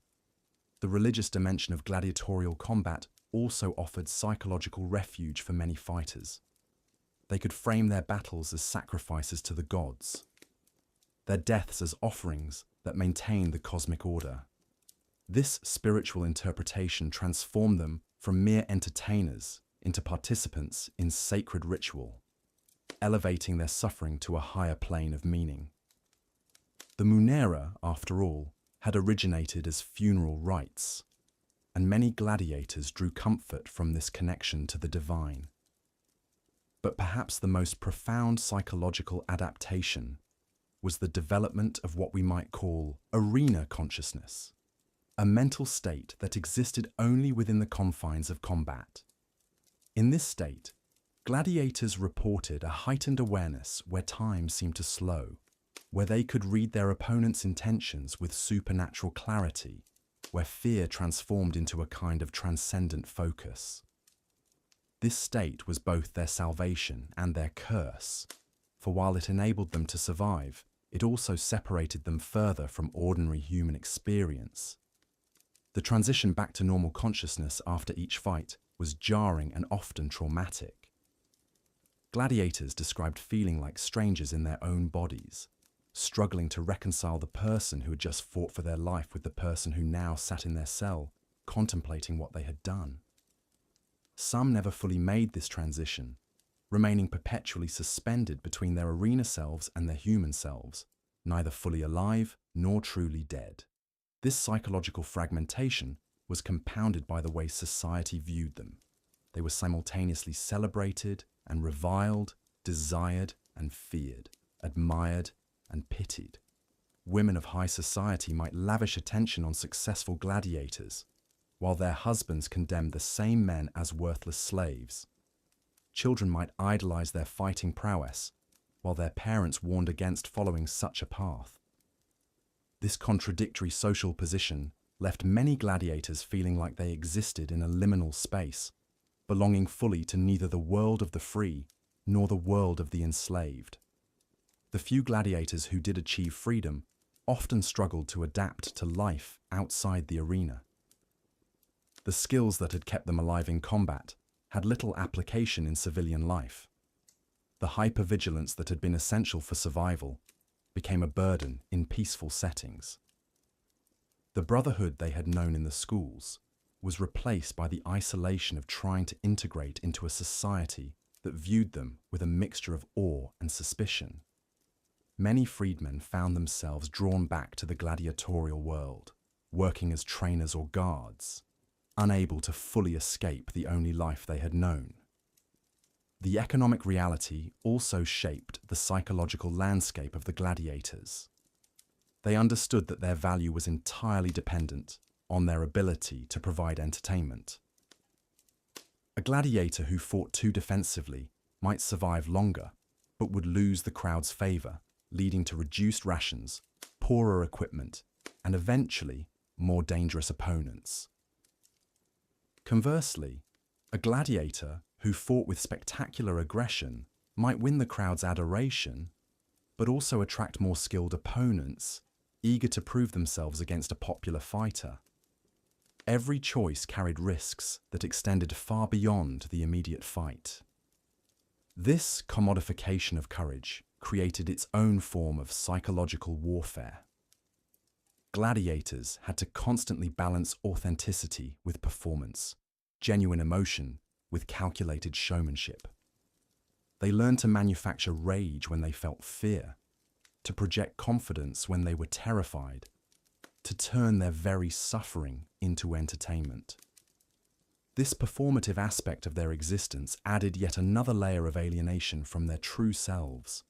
The religious dimension of gladiatorial combat also offered psychological refuge for many fighters. They could frame their battles as sacrifices to the gods, their deaths as offerings that maintained the cosmic order. This spiritual interpretation transformed them from mere entertainers into participants in sacred ritual, elevating their suffering to a higher plane of meaning. The munera, after all, had originated as funeral rites, and many gladiators drew comfort from this connection to the divine. But perhaps the most profound psychological adaptation was the development of what we might call arena consciousness, a mental state that existed only within the confines of combat. In this state, gladiators reported a heightened awareness where time seemed to slow, where they could read their opponent's intentions with supernatural clarity, where fear transformed into a kind of transcendent focus. This state was both their salvation and their curse, for while it enabled them to survive, it also separated them further from ordinary human experience. The transition back to normal consciousness after each fight was jarring and often traumatic. Gladiators described feeling like strangers in their own bodies, struggling to reconcile the person who had just fought for their life with the person who now sat in their cell, contemplating what they had done. Some never fully made this transition, remaining perpetually suspended between their arena selves and their human selves, neither fully alive nor truly dead. This psychological fragmentation was compounded by the way society viewed them. They were simultaneously celebrated and reviled, desired and feared, admired and pitied. Women of high society might lavish attention on successful gladiators, while their husbands condemned the same men as worthless slaves. Children might idolize their fighting prowess, while their parents warned against following such a path. This contradictory social position left many gladiators feeling like they existed in a liminal space, belonging fully to neither the world of the free nor the world of the enslaved. The few gladiators who did achieve freedom often struggled to adapt to life outside the arena. The skills that had kept them alive in combat had little application in civilian life. The hypervigilance that had been essential for survival became a burden in peaceful settings. The brotherhood they had known in the schools was replaced by the isolation of trying to integrate into a society that viewed them with a mixture of awe and suspicion. Many freedmen found themselves drawn back to the gladiatorial world, working as trainers or guards, unable to fully escape the only life they had known. The economic reality also shaped the psychological landscape of the gladiators. They understood that their value was entirely dependent on their ability to provide entertainment. A gladiator who fought too defensively might survive longer, but would lose the crowd's favor, leading to reduced rations, poorer equipment, and eventually more dangerous opponents. Conversely, a gladiator who fought with spectacular aggression might win the crowd's adoration, but also attract more skilled opponents, eager to prove themselves against a popular fighter. Every choice carried risks that extended far beyond the immediate fight. This commodification of courage created its own form of psychological warfare. Gladiators had to constantly balance authenticity with performance, genuine emotion with calculated showmanship. They learned to manufacture rage when they felt fear, to project confidence when they were terrified, to turn their very suffering into entertainment. This performative aspect of their existence added yet another layer of alienation from their true selves.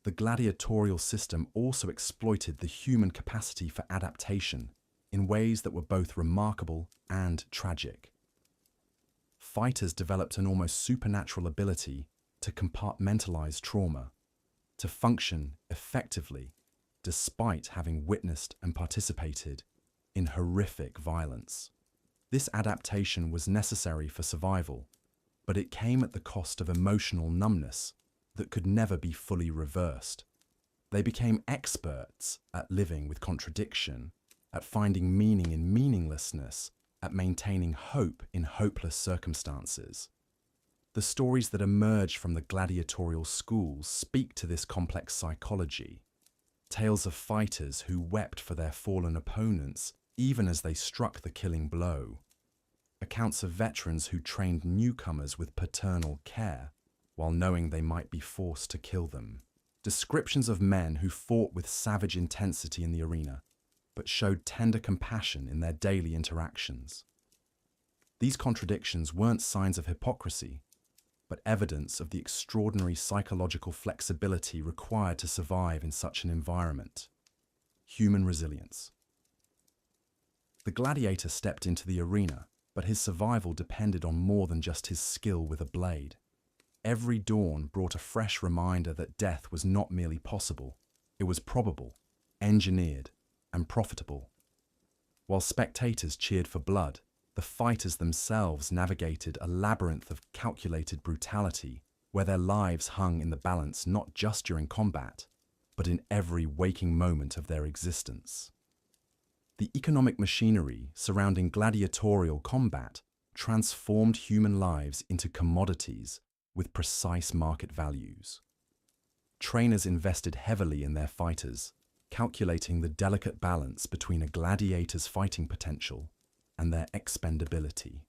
The gladiatorial system also exploited the human capacity for adaptation in ways that were both remarkable and tragic. Fighters developed an almost supernatural ability to compartmentalize trauma, to function effectively despite having witnessed and participated in horrific violence. This adaptation was necessary for survival, but it came at the cost of emotional numbness that could never be fully reversed. They became experts at living with contradiction, at finding meaning in meaninglessness, at maintaining hope in hopeless circumstances. The stories that emerge from the gladiatorial schools speak to this complex psychology. Tales of fighters who wept for their fallen opponents even as they struck the killing blow. Accounts of veterans who trained newcomers with paternal care while knowing they might be forced to kill them. descriptions of men who fought with savage intensity in the arena, but showed tender compassion in their daily interactions. These contradictions weren't signs of hypocrisy, but evidence of the extraordinary psychological flexibility required to survive in such an environment. Human resilience. The gladiator stepped into the arena, but his survival depended on more than just his skill with a blade. Every dawn brought a fresh reminder that death was not merely possible, it was probable, engineered, and profitable. While spectators cheered for blood, the fighters themselves navigated a labyrinth of calculated brutality where their lives hung in the balance not just during combat, but in every waking moment of their existence. The economic machinery surrounding gladiatorial combat transformed human lives into commodities with precise market values. Trainers invested heavily in their fighters, calculating the delicate balance between a gladiator's fighting potential and their expendability.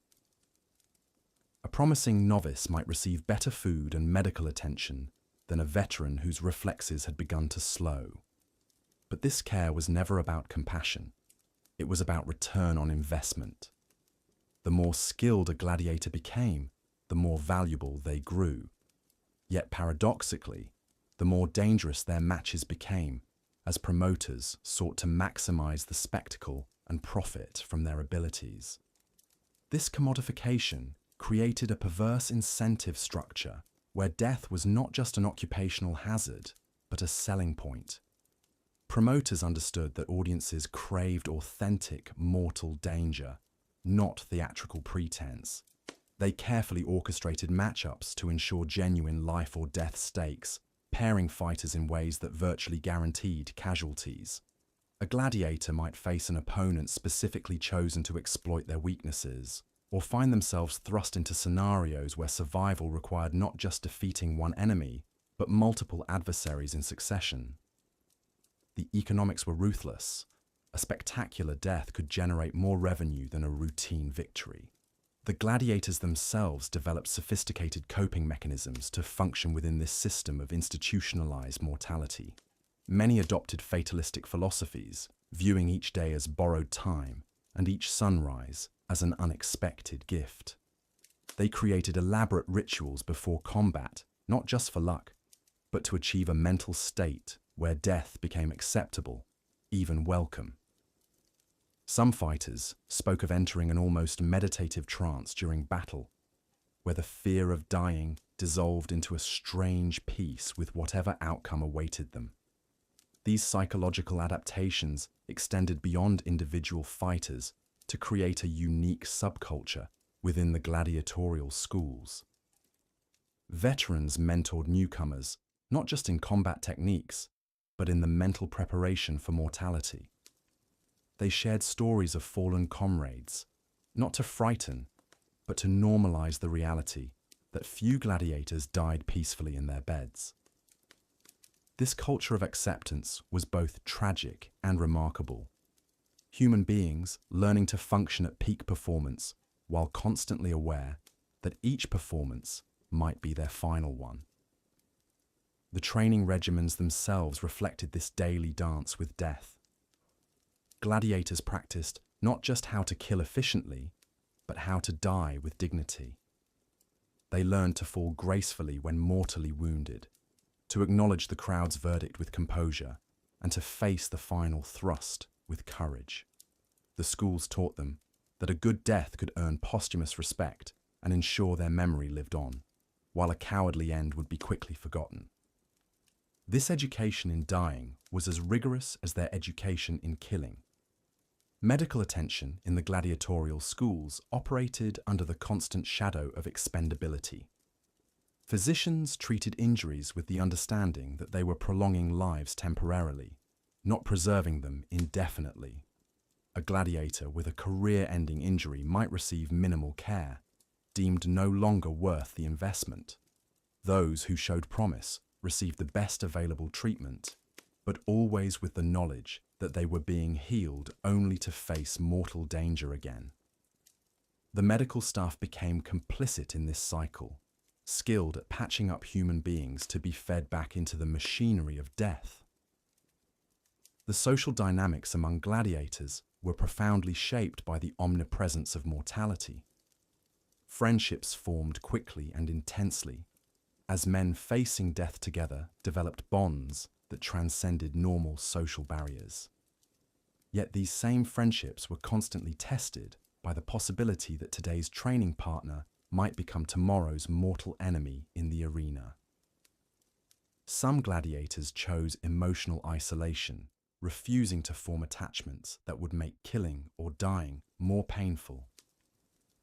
A promising novice might receive better food and medical attention than a veteran whose reflexes had begun to slow. But this care was never about compassion. It was about return on investment. The more skilled a gladiator became, the more valuable they grew. Yet paradoxically, the more dangerous their matches became, as promoters sought to maximize the spectacle and profit from their abilities. This commodification created a perverse incentive structure where death was not just an occupational hazard, but a selling point. Promoters understood that audiences craved authentic mortal danger, not theatrical pretense. They carefully orchestrated matchups to ensure genuine life or death stakes, pairing fighters in ways that virtually guaranteed casualties. A gladiator might face an opponent specifically chosen to exploit their weaknesses, or find themselves thrust into scenarios where survival required not just defeating one enemy, but multiple adversaries in succession. The economics were ruthless. A spectacular death could generate more revenue than a routine victory. The gladiators themselves developed sophisticated coping mechanisms to function within this system of institutionalized mortality. Many adopted fatalistic philosophies, viewing each day as borrowed time and each sunrise as an unexpected gift. They created elaborate rituals before combat, not just for luck, but to achieve a mental state where death became acceptable, even welcome. Some fighters spoke of entering an almost meditative trance during battle, where the fear of dying dissolved into a strange peace with whatever outcome awaited them. These psychological adaptations extended beyond individual fighters to create a unique subculture within the gladiatorial schools. Veterans mentored newcomers, not just in combat techniques, but in the mental preparation for mortality. They shared stories of fallen comrades, not to frighten, but to normalize the reality that few gladiators died peacefully in their beds. This culture of acceptance was both tragic and remarkable. Human beings learning to function at peak performance while constantly aware that each performance might be their final one. The training regimens themselves reflected this daily dance with death. Gladiators practiced not just how to kill efficiently, but how to die with dignity. They learned to fall gracefully when mortally wounded, to acknowledge the crowd's verdict with composure, and to face the final thrust with courage. The schools taught them that a good death could earn posthumous respect and ensure their memory lived on, while a cowardly end would be quickly forgotten. This education in dying was as rigorous as their education in killing. Medical attention in the gladiatorial schools operated under the constant shadow of expendability. Physicians treated injuries with the understanding that they were prolonging lives temporarily, not preserving them indefinitely. A gladiator with a career-ending injury might receive minimal care, deemed no longer worth the investment. Those who showed promise received the best available treatment, but always with the knowledge that they were being healed only to face mortal danger again. The medical staff became complicit in this cycle, skilled at patching up human beings to be fed back into the machinery of death. The social dynamics among gladiators were profoundly shaped by the omnipresence of mortality. Friendships formed quickly and intensely, as men facing death together developed bonds that transcended normal social barriers. Yet these same friendships were constantly tested by the possibility that today's training partner might become tomorrow's mortal enemy in the arena. Some gladiators chose emotional isolation, refusing to form attachments that would make killing or dying more painful.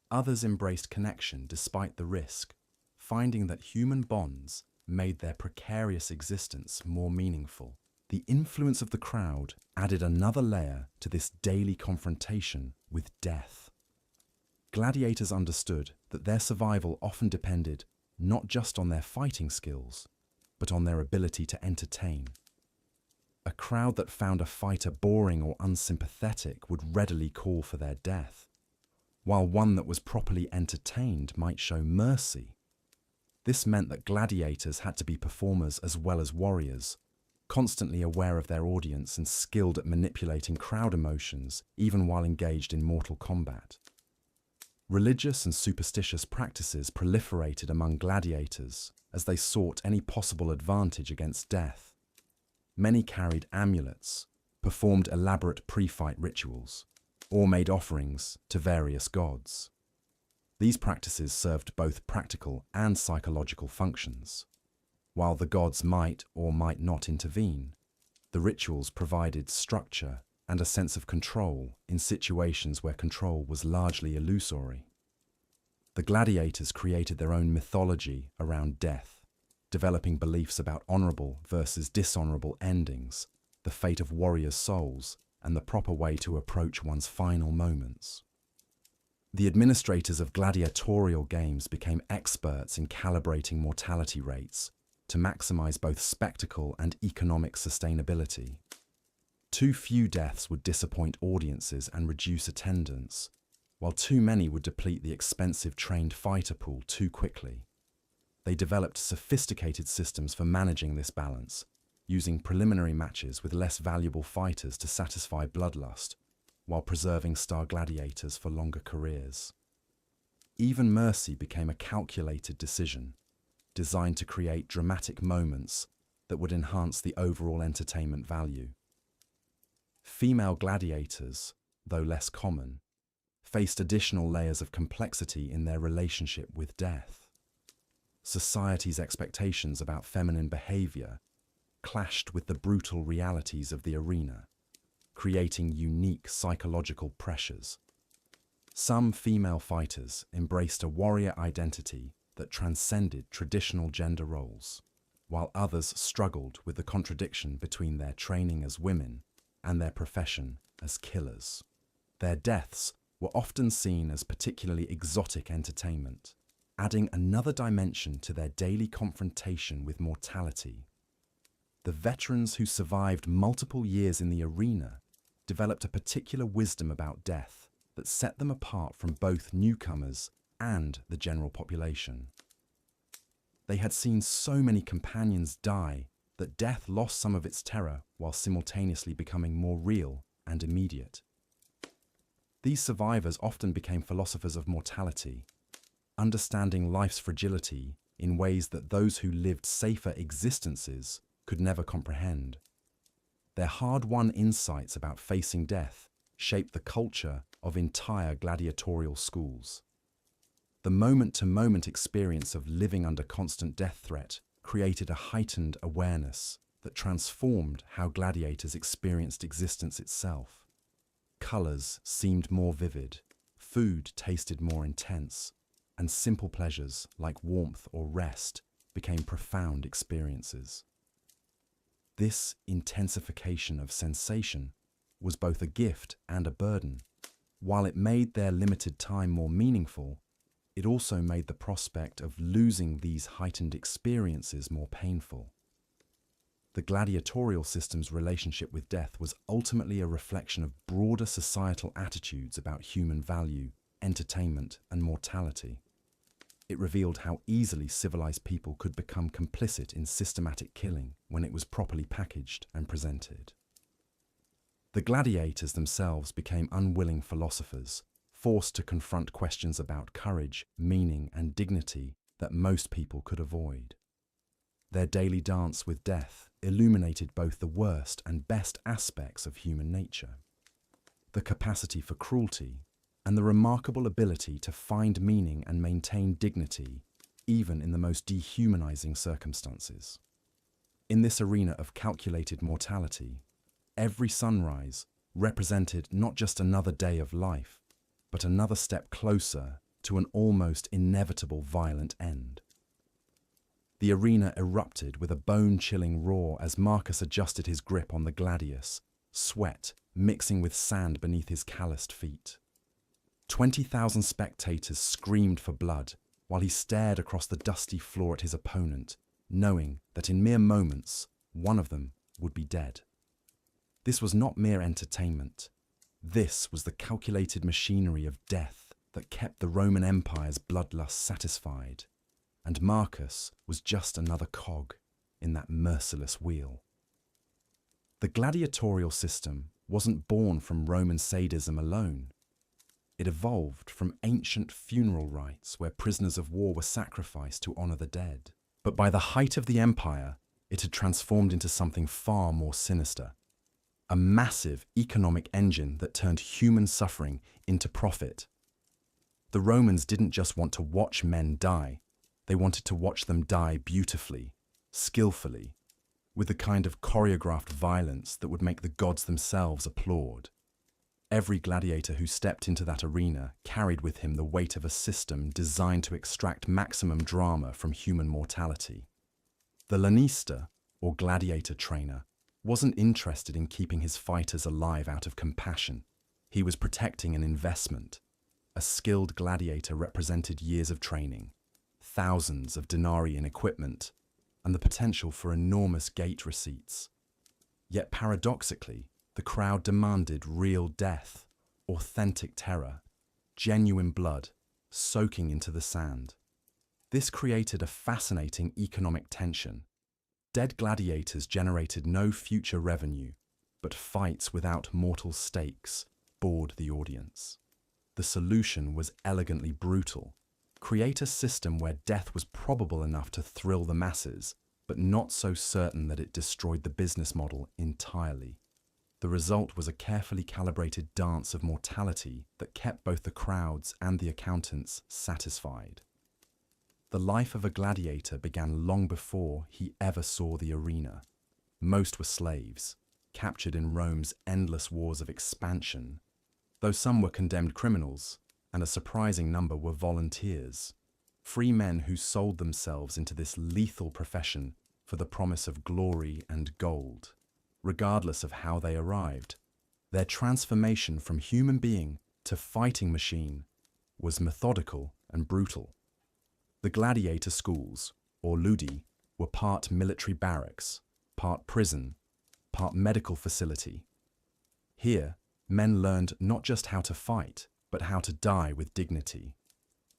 Others embraced connection despite the risk, finding that human bonds made their precarious existence more meaningful. The influence of the crowd added another layer to this daily confrontation with death. Gladiators understood that their survival often depended not just on their fighting skills, but on their ability to entertain. A crowd that found a fighter boring or unsympathetic would readily call for their death, while one that was properly entertained might show mercy. This meant that gladiators had to be performers as well as warriors, constantly aware of their audience and skilled at manipulating crowd emotions, even while engaged in mortal combat. Religious and superstitious practices proliferated among gladiators as they sought any possible advantage against death. Many carried amulets, performed elaborate pre-fight rituals, or made offerings to various gods. These practices served both practical and psychological functions. While the gods might or might not intervene, the rituals provided structure and a sense of control in situations where control was largely illusory. The gladiators created their own mythology around death, developing beliefs about honorable versus dishonorable endings, the fate of warriors' souls, and the proper way to approach one's final moments. The administrators of gladiatorial games became experts in calibrating mortality rates to maximize both spectacle and economic sustainability. Too few deaths would disappoint audiences and reduce attendance, while too many would deplete the expensive trained fighter pool too quickly. They developed sophisticated systems for managing this balance, using preliminary matches with less valuable fighters to satisfy bloodlust, while preserving star gladiators for longer careers. Even mercy became a calculated decision, designed to create dramatic moments that would enhance the overall entertainment value. Female gladiators, though less common, faced additional layers of complexity in their relationship with death. Society's expectations about feminine behavior clashed with the brutal realities of the arena, creating unique psychological pressures. Some female fighters embraced a warrior identity that transcended traditional gender roles, while others struggled with the contradiction between their training as women and their profession as killers. Their deaths were often seen as particularly exotic entertainment, adding another dimension to their daily confrontation with mortality. The veterans who survived multiple years in the arena developed a particular wisdom about death that set them apart from both newcomers and the general population. They had seen so many companions die that death lost some of its terror while simultaneously becoming more real and immediate. These survivors often became philosophers of mortality, understanding life's fragility in ways that those who lived safer existences could never comprehend. Their hard-won insights about facing death shaped the culture of entire gladiatorial schools. The moment-to-moment experience of living under constant death threat created a heightened awareness that transformed how gladiators experienced existence itself. Colors seemed more vivid, food tasted more intense, and simple pleasures like warmth or rest became profound experiences. This intensification of sensation was both a gift and a burden. While it made their limited time more meaningful, it also made the prospect of losing these heightened experiences more painful. The gladiatorial system's relationship with death was ultimately a reflection of broader societal attitudes about human value, entertainment, and mortality. It revealed how easily civilized people could become complicit in systematic killing when it was properly packaged and presented. The gladiators themselves became unwilling philosophers, forced to confront questions about courage, meaning, and dignity that most people could avoid. Their daily dance with death illuminated both the worst and best aspects of human nature: the capacity for cruelty and the remarkable ability to find meaning and maintain dignity even in the most dehumanizing circumstances. In this arena of calculated mortality, every sunrise represented not just another day of life, but another step closer to an almost inevitable violent end. The arena erupted with a bone-chilling roar as Marcus adjusted his grip on the gladius, sweat mixing with sand beneath his calloused feet. 20,000 spectators screamed for blood while he stared across the dusty floor at his opponent, knowing that in mere moments, one of them would be dead. This was not mere entertainment. This was the calculated machinery of death that kept the Roman Empire's bloodlust satisfied, and Marcus was just another cog in that merciless wheel. The gladiatorial system wasn't born from Roman sadism alone. It evolved from ancient funeral rites where prisoners of war were sacrificed to honor the dead. But by the height of the empire, it had transformed into something far more sinister: a massive economic engine that turned human suffering into profit. The Romans didn't just want to watch men die, they wanted to watch them die beautifully, skillfully, with the kind of choreographed violence that would make the gods themselves applaud. Every gladiator who stepped into that arena carried with him the weight of a system designed to extract maximum drama from human mortality. The lanista, or gladiator trainer, wasn't interested in keeping his fighters alive out of compassion. He was protecting an investment. A skilled gladiator represented years of training, thousands of denarii in equipment, and the potential for enormous gate receipts. Yet paradoxically, the crowd demanded real death, authentic terror, genuine blood, soaking into the sand. This created a fascinating economic tension. Dead gladiators generated no future revenue, but fights without mortal stakes bored the audience. The solution was elegantly brutal. Create a system where death was probable enough to thrill the masses, but not so certain that it destroyed the business model entirely. The result was a carefully calibrated dance of mortality that kept both the crowds and the accountants satisfied. The life of a gladiator began long before he ever saw the arena. Most were slaves, captured in Rome's endless wars of expansion, though some were condemned criminals, and a surprising number were volunteers, free men who sold themselves into this lethal profession for the promise of glory and gold. Regardless of how they arrived, their transformation from human being to fighting machine was methodical and brutal. The gladiator schools, or ludi, were part military barracks, part prison, part medical facility. Here, men learned not just how to fight, but how to die with dignity.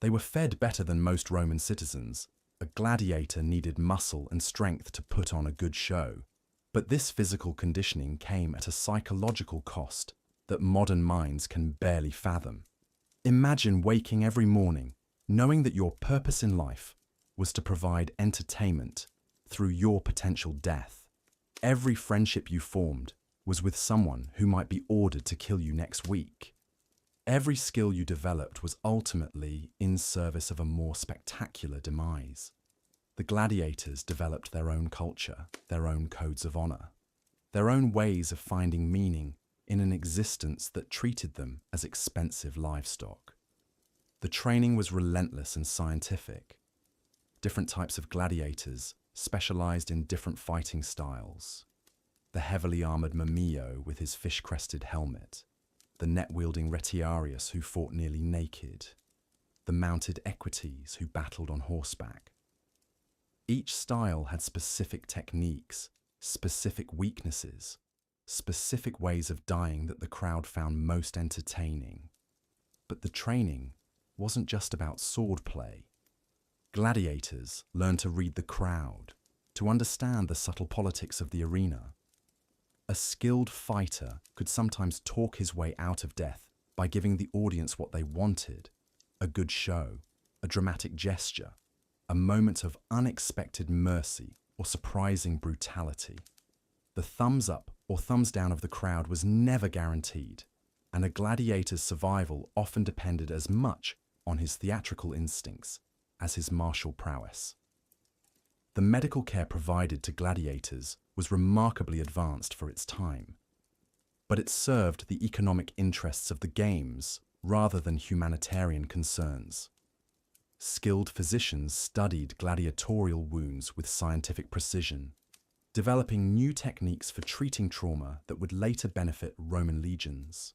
They were fed better than most Roman citizens. A gladiator needed muscle and strength to put on a good show. But this physical conditioning came at a psychological cost that modern minds can barely fathom. Imagine waking every morning knowing that your purpose in life was to provide entertainment through your potential death. Every friendship you formed was with someone who might be ordered to kill you next week. Every skill you developed was ultimately in service of a more spectacular demise. The gladiators developed their own culture, their own codes of honor, their own ways of finding meaning in an existence that treated them as expensive livestock. The training was relentless and scientific. Different types of gladiators specialized in different fighting styles. The heavily armored Mumio with his fish-crested helmet, the net-wielding Retiarius who fought nearly naked, the mounted Equites who battled on horseback. Each style had specific techniques, specific weaknesses, specific ways of dying that the crowd found most entertaining. But the training wasn't just about swordplay. Gladiators learned to read the crowd, to understand the subtle politics of the arena. A skilled fighter could sometimes talk his way out of death by giving the audience what they wanted: a good show, a dramatic gesture, a moment of unexpected mercy or surprising brutality. The thumbs up or thumbs down of the crowd was never guaranteed, and a gladiator's survival often depended as much on his theatrical instincts as his martial prowess. The medical care provided to gladiators was remarkably advanced for its time, but it served the economic interests of the games rather than humanitarian concerns. Skilled physicians studied gladiatorial wounds with scientific precision, developing new techniques for treating trauma that would later benefit Roman legions.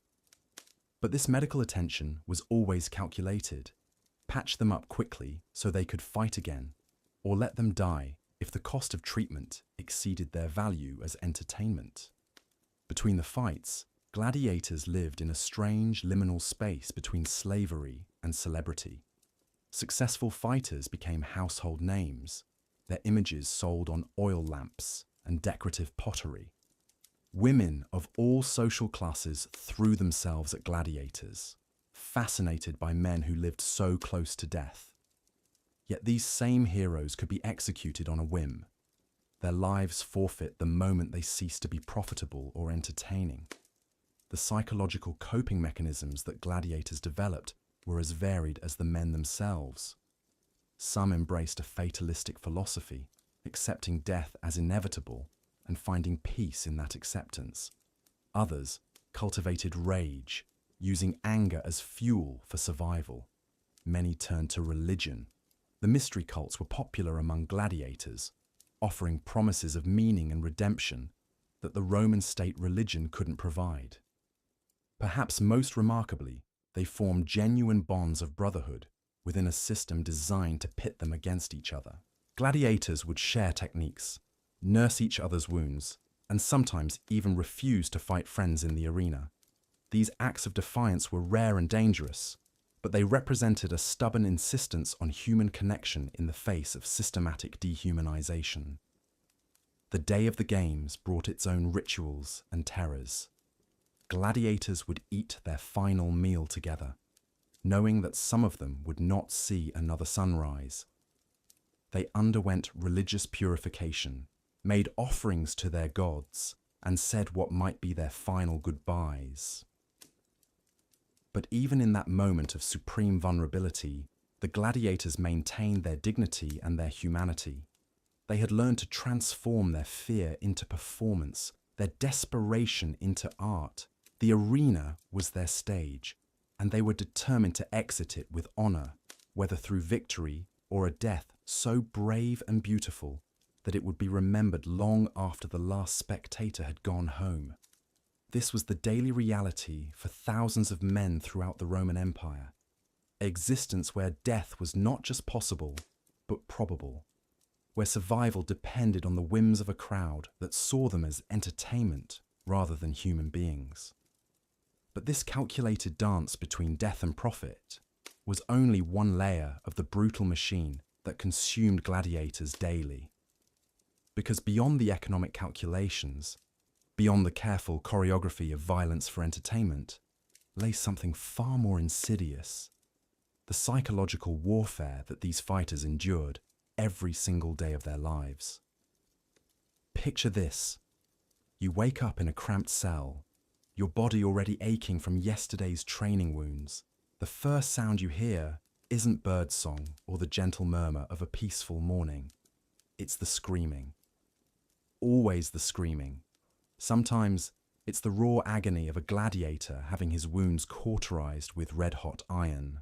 But this medical attention was always calculated: patch them up quickly so they could fight again, or let them die if the cost of treatment exceeded their value as entertainment. Between the fights, gladiators lived in a strange liminal space between slavery and celebrity. Successful fighters became household names, their images sold on oil lamps and decorative pottery. Women of all social classes threw themselves at gladiators, fascinated by men who lived so close to death. Yet these same heroes could be executed on a whim. Their lives forfeit the moment they cease to be profitable or entertaining. The psychological coping mechanisms that gladiators developed were as varied as the men themselves. Some embraced a fatalistic philosophy, accepting death as inevitable and finding peace in that acceptance. Others cultivated rage, using anger as fuel for survival. Many turned to religion. The mystery cults were popular among gladiators, offering promises of meaning and redemption that the Roman state religion couldn't provide. Perhaps most remarkably, they formed genuine bonds of brotherhood within a system designed to pit them against each other. Gladiators would share techniques, nurse each other's wounds, and sometimes even refuse to fight friends in the arena. These acts of defiance were rare and dangerous, but they represented a stubborn insistence on human connection in the face of systematic dehumanization. The day of the games brought its own rituals and terrors. Gladiators would eat their final meal together, knowing that some of them would not see another sunrise. They underwent religious purification, made offerings to their gods, and said what might be their final goodbyes. But even in that moment of supreme vulnerability, the gladiators maintained their dignity and their humanity. They had learned to transform their fear into performance, their desperation into art. The arena was their stage, and they were determined to exit it with honor, whether through victory or a death so brave and beautiful that it would be remembered long after the last spectator had gone home. This was the daily reality for thousands of men throughout the Roman Empire, an existence where death was not just possible, but probable, where survival depended on the whims of a crowd that saw them as entertainment rather than human beings. But this calculated dance between death and profit was only one layer of the brutal machine that consumed gladiators daily. Because beyond the economic calculations, beyond the careful choreography of violence for entertainment, lay something far more insidious: the psychological warfare that these fighters endured every single day of their lives. Picture this: you wake up in a cramped cell, your body already aching from yesterday's training wounds. The first sound you hear isn't birdsong or the gentle murmur of a peaceful morning. It's the screaming. Always the screaming. Sometimes it's the raw agony of a gladiator having his wounds cauterized with red-hot iron.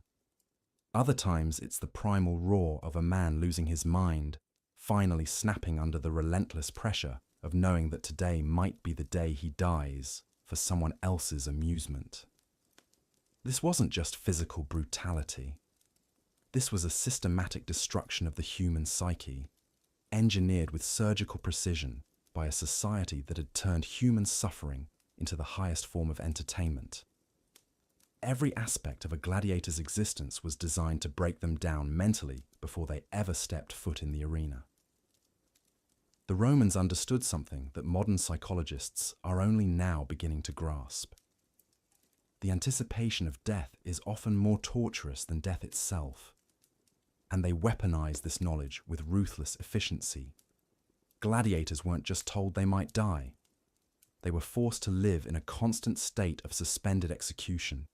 Other times it's the primal roar of a man losing his mind, finally snapping under the relentless pressure of knowing that today might be the day he dies for someone else's amusement. This wasn't just physical brutality. This was a systematic destruction of the human psyche, engineered with surgical precision by a society that had turned human suffering into the highest form of entertainment. every aspect of a gladiator's existence was designed to break them down mentally before they ever stepped foot in the arena. The Romans understood something that modern psychologists are only now beginning to grasp. The anticipation of death is often more torturous than death itself, and they weaponize this knowledge with ruthless efficiency. Gladiators weren't just told they might die. They were forced to live in a constant state of suspended execution,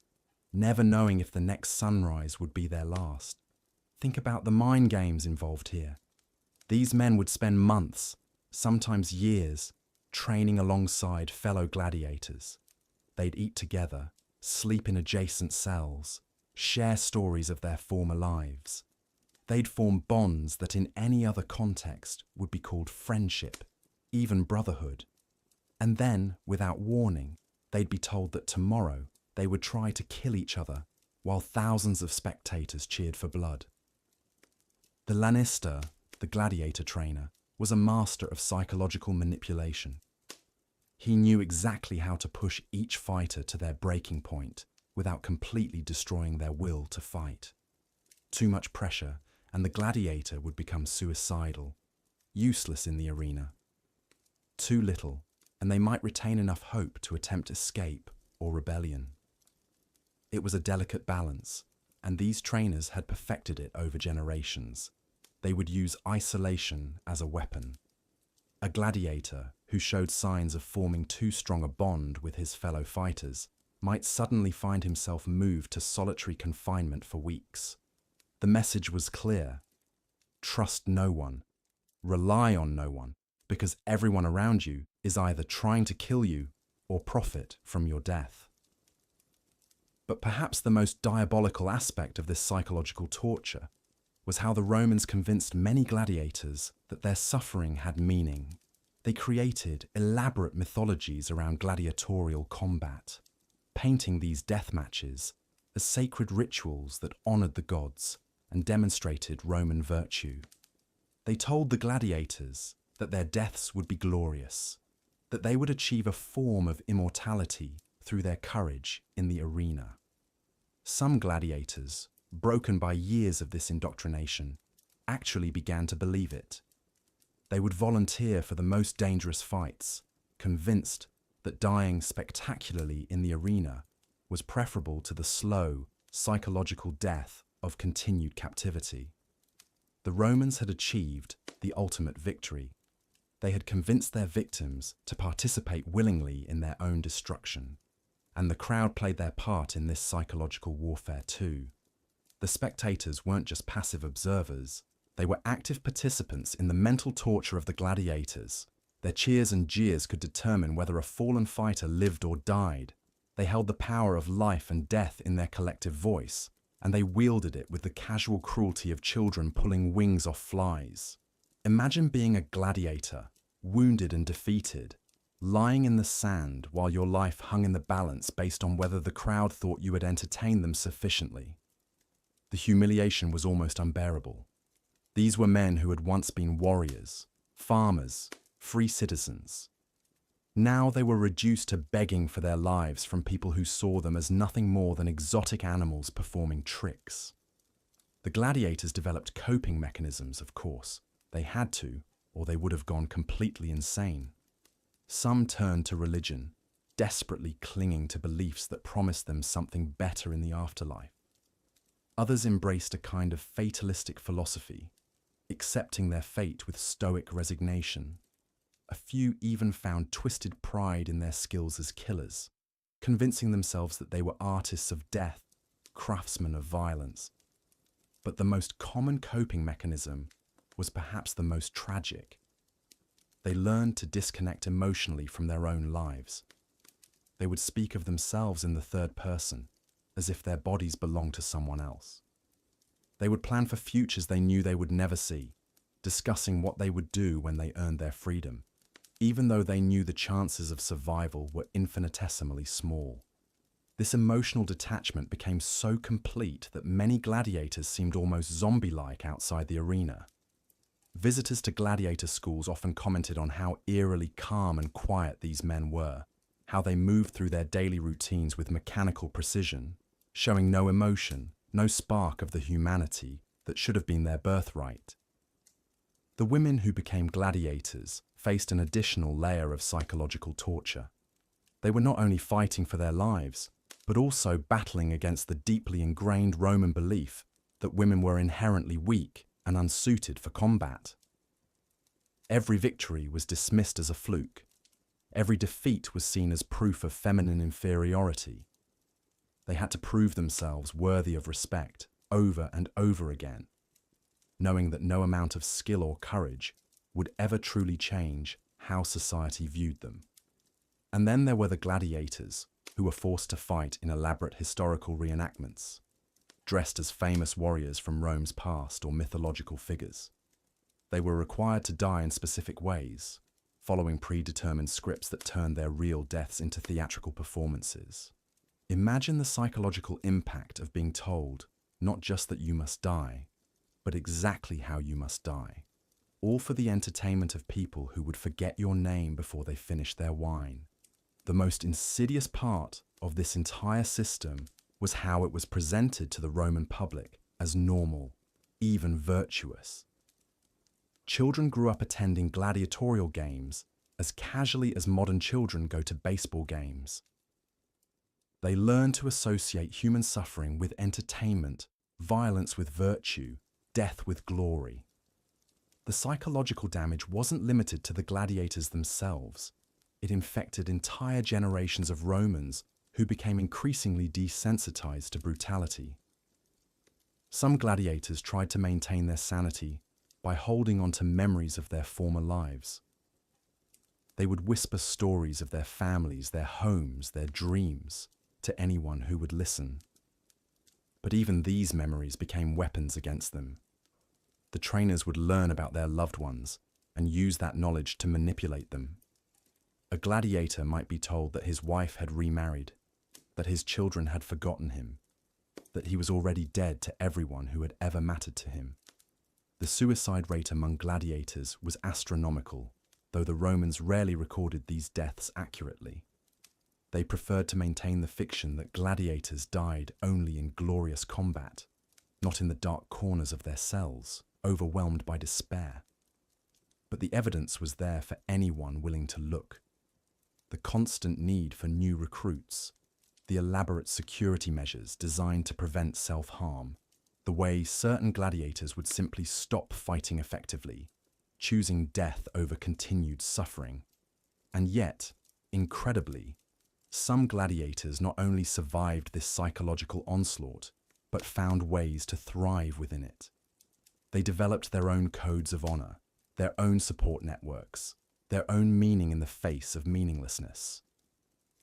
never knowing if the next sunrise would be their last. Think about the mind games involved here. These men would spend months, sometimes years, training alongside fellow gladiators. They'd eat together, sleep in adjacent cells, share stories of their former lives. They'd form bonds that in any other context would be called friendship, even brotherhood. And then, without warning, they'd be told that tomorrow they would try to kill each other while thousands of spectators cheered for blood. The lanista, the gladiator trainer, was a master of psychological manipulation. He knew exactly how to push each fighter to their breaking point without completely destroying their will to fight. Too much pressure, and the gladiator would become suicidal, useless in the arena. Too little, and they might retain enough hope to attempt escape or rebellion. It was a delicate balance, and these trainers had perfected it over generations. They would use isolation as a weapon. A gladiator who showed signs of forming too strong a bond with his fellow fighters might suddenly find himself moved to solitary confinement for weeks. The message was clear: trust no one, rely on no one, because everyone around you is either trying to kill you or profit from your death. But perhaps the most diabolical aspect of this psychological torture was how the Romans convinced many gladiators that their suffering had meaning. They created elaborate mythologies around gladiatorial combat, painting these death matches as sacred rituals that honored the gods and demonstrated Roman virtue. They told the gladiators that their deaths would be glorious, that they would achieve a form of immortality through their courage in the arena. Some gladiators, broken by years of this indoctrination, actually began to believe it. They would volunteer for the most dangerous fights, convinced that dying spectacularly in the arena was preferable to the slow, psychological death of continued captivity. The Romans had achieved the ultimate victory. They had convinced their victims to participate willingly in their own destruction, and the crowd played their part in this psychological warfare too. The spectators weren't just passive observers, they were active participants in the mental torture of the gladiators. Their cheers and jeers could determine whether a fallen fighter lived or died. They held the power of life and death in their collective voice, and they wielded it with the casual cruelty of children pulling wings off flies. Imagine being a gladiator, wounded and defeated, lying in the sand while your life hung in the balance based on whether the crowd thought you had entertained them sufficiently. The humiliation was almost unbearable. These were men who had once been warriors, farmers, free citizens. Now they were reduced to begging for their lives from people who saw them as nothing more than exotic animals performing tricks. The gladiators developed coping mechanisms, of course. They had to, or they would have gone completely insane. Some turned to religion, desperately clinging to beliefs that promised them something better in the afterlife. Others embraced a kind of fatalistic philosophy, accepting their fate with stoic resignation. A few even found twisted pride in their skills as killers, convincing themselves that they were artists of death, craftsmen of violence. But the most common coping mechanism was perhaps the most tragic. They learned to disconnect emotionally from their own lives. They would speak of themselves in the third person, as if their bodies belonged to someone else. They would plan for futures they knew they would never see, discussing what they would do when they earned their freedom, even though they knew the chances of survival were infinitesimally small. This emotional detachment became so complete that many gladiators seemed almost zombie-like outside the arena. Visitors to gladiator schools often commented on how eerily calm and quiet these men were, how they moved through their daily routines with mechanical precision, showing no emotion, no spark of the humanity that should have been their birthright. The women who became gladiators faced an additional layer of psychological torture. They were not only fighting for their lives, but also battling against the deeply ingrained Roman belief that women were inherently weak and unsuited for combat. Every victory was dismissed as a fluke. Every defeat was seen as proof of feminine inferiority. They had to prove themselves worthy of respect over and over again, knowing that no amount of skill or courage would ever truly change how society viewed them. And then there were the gladiators, who were forced to fight in elaborate historical reenactments, dressed as famous warriors from Rome's past or mythological figures. They were required to die in specific ways, following predetermined scripts that turned their real deaths into theatrical performances. Imagine the psychological impact of being told not just that you must die, but exactly how you must die, all for the entertainment of people who would forget your name before they finished their wine. The most insidious part of this entire system was how it was presented to the Roman public as normal, even virtuous. Children grew up attending gladiatorial games as casually as modern children go to baseball games. They learned to associate human suffering with entertainment, violence with virtue, death with glory. The psychological damage wasn't limited to the gladiators themselves. It infected entire generations of Romans who became increasingly desensitized to brutality. Some gladiators tried to maintain their sanity by holding on to memories of their former lives. They would whisper stories of their families, their homes, their dreams to anyone who would listen. But even these memories became weapons against them. The trainers would learn about their loved ones and use that knowledge to manipulate them. A gladiator might be told that his wife had remarried, that his children had forgotten him, that he was already dead to everyone who had ever mattered to him. The suicide rate among gladiators was astronomical, though the Romans rarely recorded these deaths accurately. They preferred to maintain the fiction that gladiators died only in glorious combat, not in the dark corners of their cells, overwhelmed by despair. But the evidence was there for anyone willing to look. The constant need for new recruits, the elaborate security measures designed to prevent self-harm, the way certain gladiators would simply stop fighting effectively, choosing death over continued suffering. And yet, incredibly, some gladiators not only survived this psychological onslaught, but found ways to thrive within it. They developed their own codes of honor, their own support networks, their own meaning in the face of meaninglessness.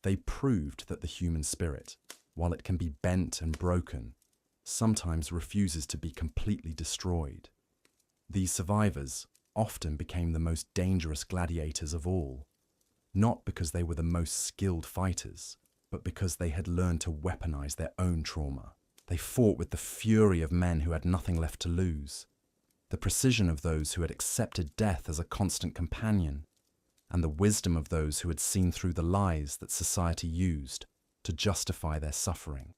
They proved that the human spirit, while it can be bent and broken, sometimes refuses to be completely destroyed. These survivors often became the most dangerous gladiators of all, not because they were the most skilled fighters, but because they had learned to weaponize their own trauma. They fought with the fury of men who had nothing left to lose, the precision of those who had accepted death as a constant companion, and the wisdom of those who had seen through the lies that society used to justify their suffering.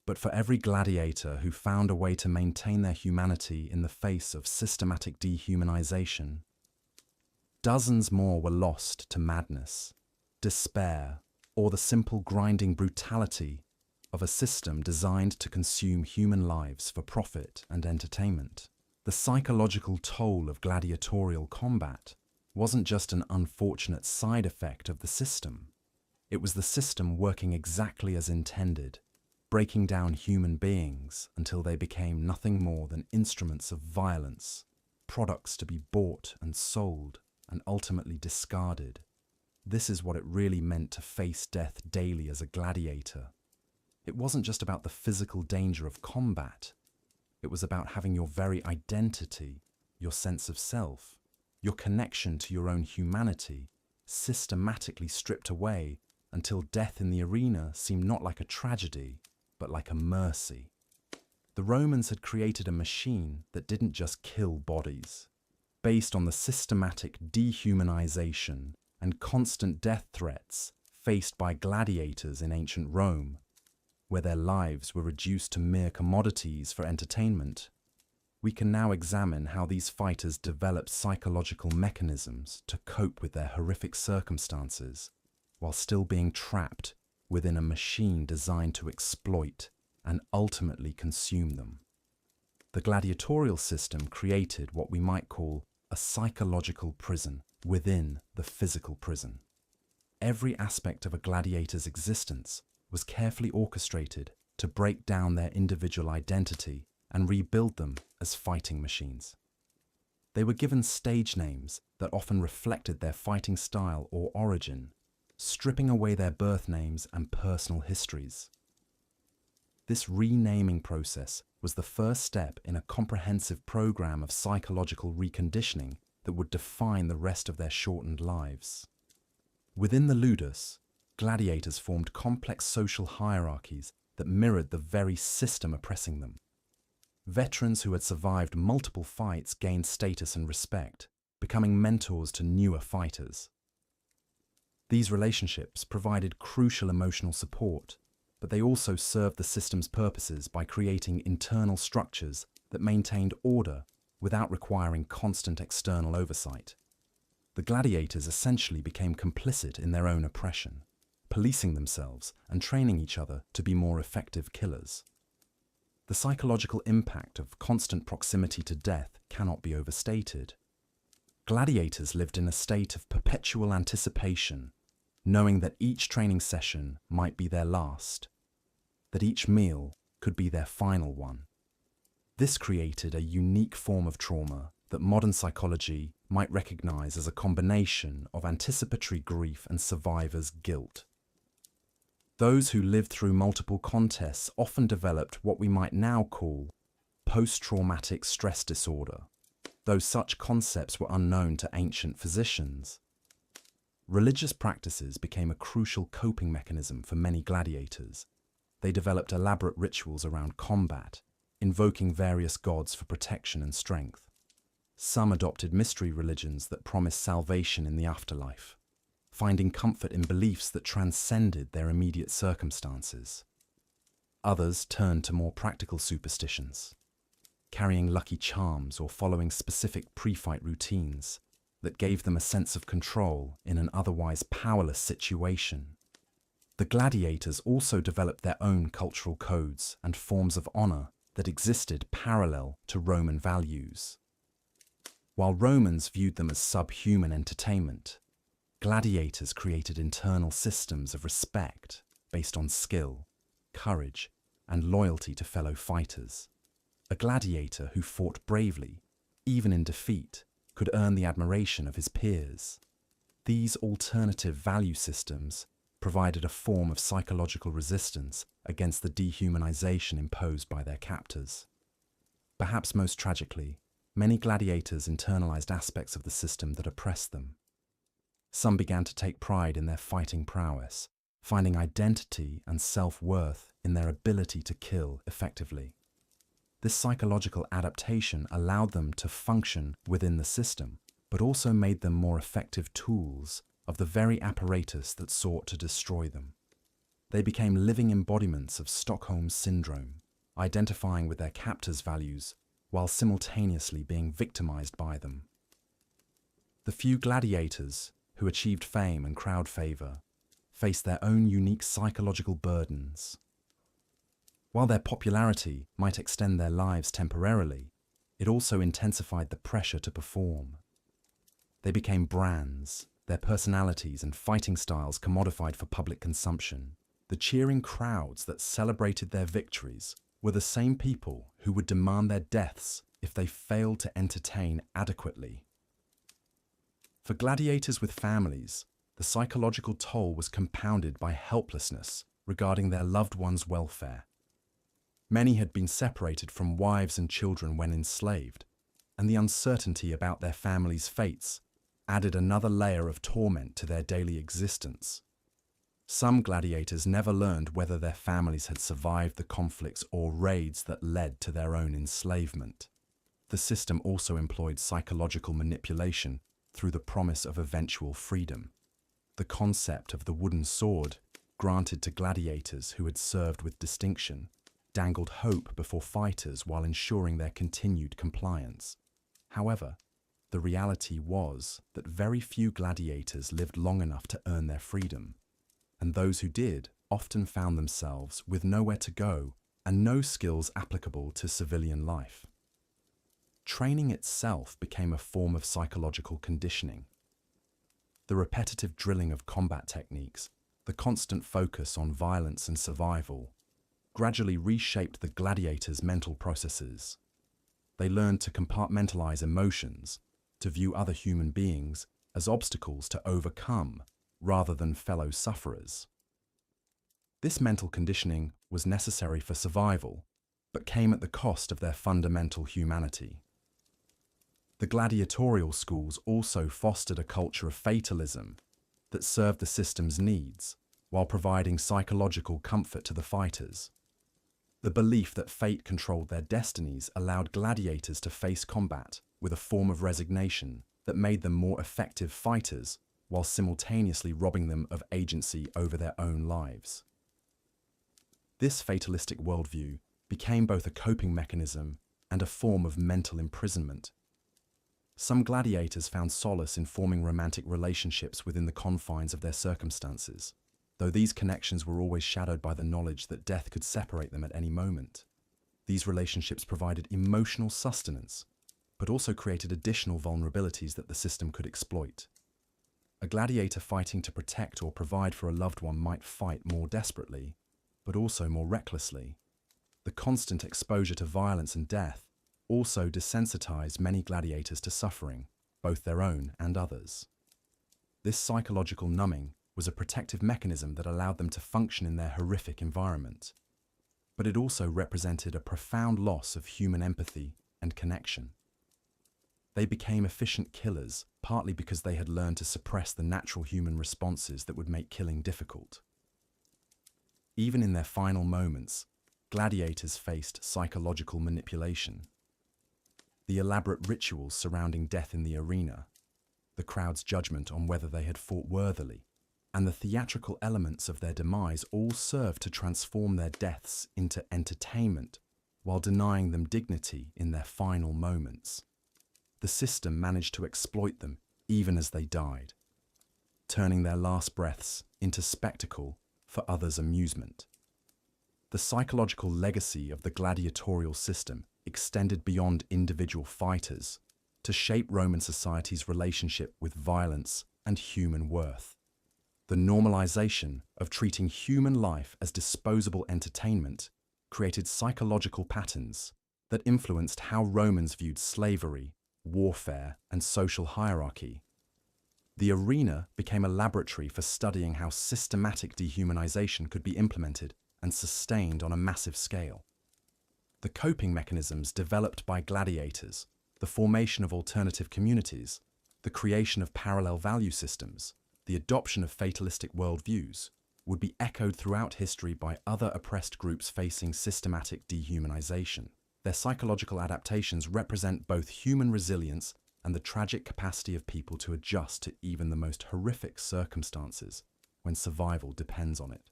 But for every gladiator who found a way to maintain their humanity in the face of systematic dehumanization, dozens more were lost to madness, despair, or the simple grinding brutality of a system designed to consume human lives for profit and entertainment. The psychological toll of gladiatorial combat wasn't just an unfortunate side effect of the system. It was the system working exactly as intended, breaking down human beings until they became nothing more than instruments of violence, products to be bought and sold and ultimately discarded. This is what it really meant to face death daily as a gladiator. It wasn't just about the physical danger of combat. It was about having your very identity, your sense of self, your connection to your own humanity, systematically stripped away until death in the arena seemed not like a tragedy, but like a mercy. The Romans had created a machine that didn't just kill bodies. Based on the systematic dehumanization and constant death threats faced by gladiators in ancient Rome, where their lives were reduced to mere commodities for entertainment, we can now examine how these fighters developed psychological mechanisms to cope with their horrific circumstances while still being trapped within a machine designed to exploit and ultimately consume them. The gladiatorial system created what we might call a psychological prison within the physical prison. Every aspect of a gladiator's existence was carefully orchestrated to break down their individual identity and rebuild them as fighting machines. They were given stage names that often reflected their fighting style or origin, stripping away their birth names and personal histories. This renaming process was the first step in a comprehensive program of psychological reconditioning that would define the rest of their shortened lives. Within the ludus, gladiators formed complex social hierarchies that mirrored the very system oppressing them. Veterans who had survived multiple fights gained status and respect, becoming mentors to newer fighters. These relationships provided crucial emotional support, but they also served the system's purposes by creating internal structures that maintained order without requiring constant external oversight. The gladiators essentially became complicit in their own oppression, policing themselves and training each other to be more effective killers. The psychological impact of constant proximity to death cannot be overstated. Gladiators lived in a state of perpetual anticipation, knowing that each training session might be their last, that each meal could be their final one. This created a unique form of trauma that modern psychology might recognize as a combination of anticipatory grief and survivor's guilt. Those who lived through multiple contests often developed what we might now call post-traumatic stress disorder, though such concepts were unknown to ancient physicians. Religious practices became a crucial coping mechanism for many gladiators. They developed elaborate rituals around combat, invoking various gods for protection and strength. Some adopted mystery religions that promised salvation in the afterlife, finding comfort in beliefs that transcended their immediate circumstances. Others turned to more practical superstitions, carrying lucky charms or following specific pre-fight routines that gave them a sense of control in an otherwise powerless situation. The gladiators also developed their own cultural codes and forms of honor that existed parallel to Roman values. While Romans viewed them as subhuman entertainment, gladiators created internal systems of respect based on skill, courage, and loyalty to fellow fighters. A gladiator who fought bravely, even in defeat, could earn the admiration of his peers. These alternative value systems provided a form of psychological resistance against the dehumanization imposed by their captors. Perhaps most tragically, many gladiators internalized aspects of the system that oppressed them. Some began to take pride in their fighting prowess, finding identity and self-worth in their ability to kill effectively. This psychological adaptation allowed them to function within the system, but also made them more effective tools of the very apparatus that sought to destroy them. They became living embodiments of Stockholm Syndrome, identifying with their captors' values while simultaneously being victimized by them. The few gladiators who achieved fame and crowd favor faced their own unique psychological burdens. While their popularity might extend their lives temporarily, it also intensified the pressure to perform. They became brands, their personalities and fighting styles commodified for public consumption. The cheering crowds that celebrated their victories were the same people who would demand their deaths if they failed to entertain adequately. For gladiators with families, the psychological toll was compounded by helplessness regarding their loved ones' welfare. Many had been separated from wives and children when enslaved, and the uncertainty about their families' fates added another layer of torment to their daily existence. Some gladiators never learned whether their families had survived the conflicts or raids that led to their own enslavement. The system also employed psychological manipulation through the promise of eventual freedom. The concept of the wooden sword granted to gladiators who had served with distinction dangled hope before fighters while ensuring their continued compliance. However, the reality was that very few gladiators lived long enough to earn their freedom, and those who did often found themselves with nowhere to go and no skills applicable to civilian life. Training itself became a form of psychological conditioning. The repetitive drilling of combat techniques, the constant focus on violence and survival, gradually reshaped the gladiators' mental processes. They learned to compartmentalize emotions, to view other human beings as obstacles to overcome rather than fellow sufferers. This mental conditioning was necessary for survival, but came at the cost of their fundamental humanity. The gladiatorial schools also fostered a culture of fatalism that served the system's needs while providing psychological comfort to the fighters. The belief that fate controlled their destinies allowed gladiators to face combat with a form of resignation that made them more effective fighters while simultaneously robbing them of agency over their own lives. This fatalistic worldview became both a coping mechanism and a form of mental imprisonment. Some gladiators found solace in forming romantic relationships within the confines of their circumstances, though these connections were always shadowed by the knowledge that death could separate them at any moment. These relationships provided emotional sustenance, but also created additional vulnerabilities that the system could exploit. A gladiator fighting to protect or provide for a loved one might fight more desperately, but also more recklessly. The constant exposure to violence and death also desensitized many gladiators to suffering, both their own and others. This psychological numbing was a protective mechanism that allowed them to function in their horrific environment. But it also represented a profound loss of human empathy and connection. They became efficient killers, partly because they had learned to suppress the natural human responses that would make killing difficult. Even in their final moments, gladiators faced psychological manipulation. The elaborate rituals surrounding death in the arena, the crowd's judgment on whether they had fought worthily, and the theatrical elements of their demise all served to transform their deaths into entertainment while denying them dignity in their final moments. The system managed to exploit them even as they died, turning their last breaths into spectacle for others' amusement. The psychological legacy of the gladiatorial system extended beyond individual fighters to shape Roman society's relationship with violence and human worth. The normalization of treating human life as disposable entertainment created psychological patterns that influenced how Romans viewed slavery, warfare, and social hierarchy. The arena became a laboratory for studying how systematic dehumanization could be implemented and sustained on a massive scale. The coping mechanisms developed by gladiators, the formation of alternative communities, the creation of parallel value systems, the adoption of fatalistic worldviews, would be echoed throughout history by other oppressed groups facing systematic dehumanization. Their psychological adaptations represent both human resilience and the tragic capacity of people to adjust to even the most horrific circumstances when survival depends on it.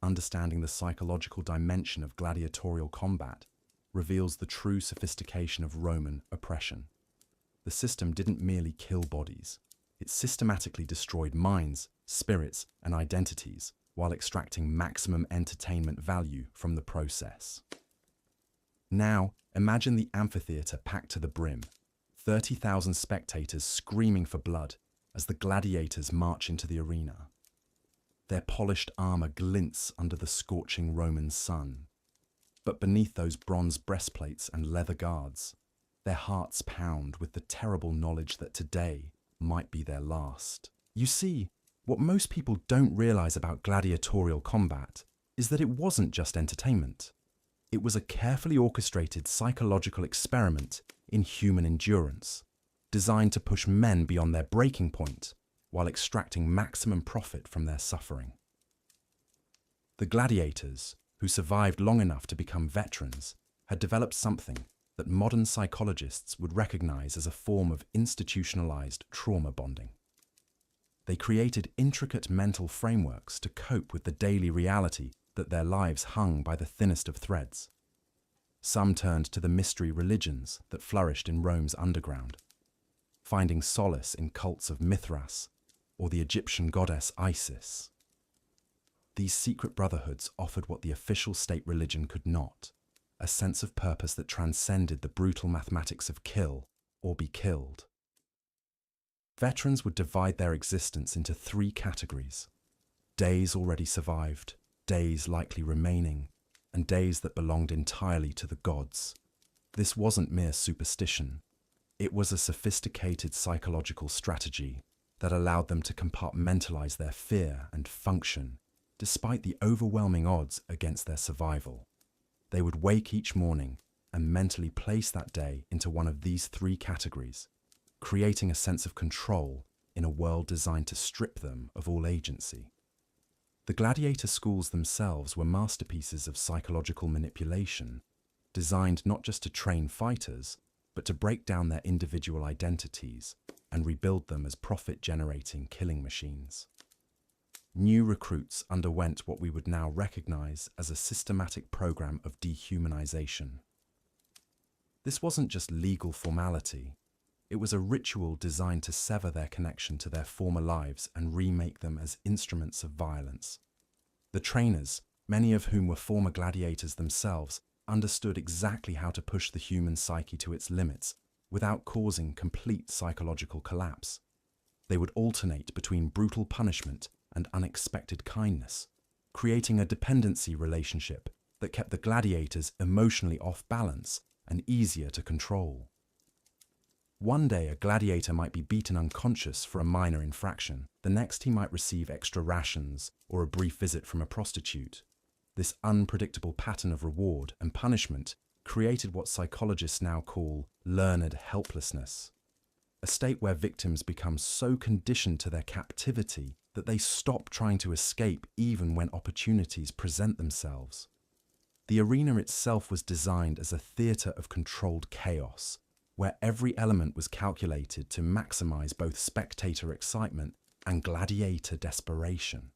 Understanding the psychological dimension of gladiatorial combat reveals the true sophistication of Roman oppression. The system didn't merely kill bodies. It systematically destroyed minds, spirits, and identities while extracting maximum entertainment value from the process. Now, imagine the amphitheater packed to the brim, 30,000 spectators screaming for blood as the gladiators march into the arena. Their polished armor glints under the scorching Roman sun. But beneath those bronze breastplates and leather guards, their hearts pound with the terrible knowledge that today might be their last. You see, what most people don't realize about gladiatorial combat is that it wasn't just entertainment. It was a carefully orchestrated psychological experiment in human endurance, designed to push men beyond their breaking point while extracting maximum profit from their suffering. The gladiators, who survived long enough to become veterans, had developed something that modern psychologists would recognize as a form of institutionalized trauma bonding. They created intricate mental frameworks to cope with the daily reality that their lives hung by the thinnest of threads. Some turned to the mystery religions that flourished in Rome's underground, finding solace in cults of Mithras or the Egyptian goddess Isis. These secret brotherhoods offered what the official state religion could not, a sense of purpose that transcended the brutal mathematics of kill or be killed. Veterans would divide their existence into three categories: days already survived, days likely remaining, and days that belonged entirely to the gods. This wasn't mere superstition. It was a sophisticated psychological strategy that allowed them to compartmentalize their fear and function, despite the overwhelming odds against their survival. They would wake each morning and mentally place that day into one of these three categories, creating a sense of control in a world designed to strip them of all agency. The gladiator schools themselves were masterpieces of psychological manipulation, designed not just to train fighters, but to break down their individual identities and rebuild them as profit-generating killing machines. New recruits underwent what we would now recognize as a systematic program of dehumanization. This wasn't just legal formality. It was a ritual designed to sever their connection to their former lives and remake them as instruments of violence. The trainers, many of whom were former gladiators themselves, understood exactly how to push the human psyche to its limits without causing complete psychological collapse. They would alternate between brutal punishment and unexpected kindness, creating a dependency relationship that kept the gladiators emotionally off balance and easier to control. One day a gladiator might be beaten unconscious for a minor infraction. The next he might receive extra rations or a brief visit from a prostitute. This unpredictable pattern of reward and punishment created what psychologists now call learned helplessness, a state where victims become so conditioned to their captivity that they stop trying to escape even when opportunities present themselves. The arena itself was designed as a theatre of controlled chaos, where every element was calculated to maximize both spectator excitement and gladiator desperation.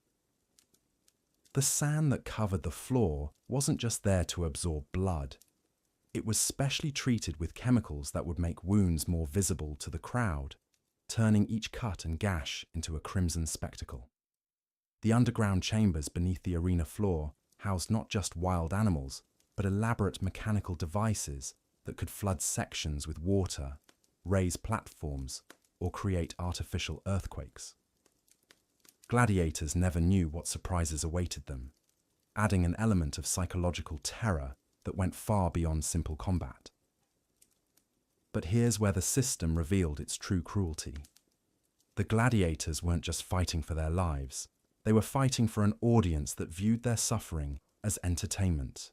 The sand that covered the floor wasn't just there to absorb blood. It was specially treated with chemicals that would make wounds more visible to the crowd, turning each cut and gash into a crimson spectacle. The underground chambers beneath the arena floor housed not just wild animals, but elaborate mechanical devices that could flood sections with water, raise platforms, or create artificial earthquakes. Gladiators never knew what surprises awaited them, adding an element of psychological terror that went far beyond simple combat. But here's where the system revealed its true cruelty. The gladiators weren't just fighting for their lives, they were fighting for an audience that viewed their suffering as entertainment.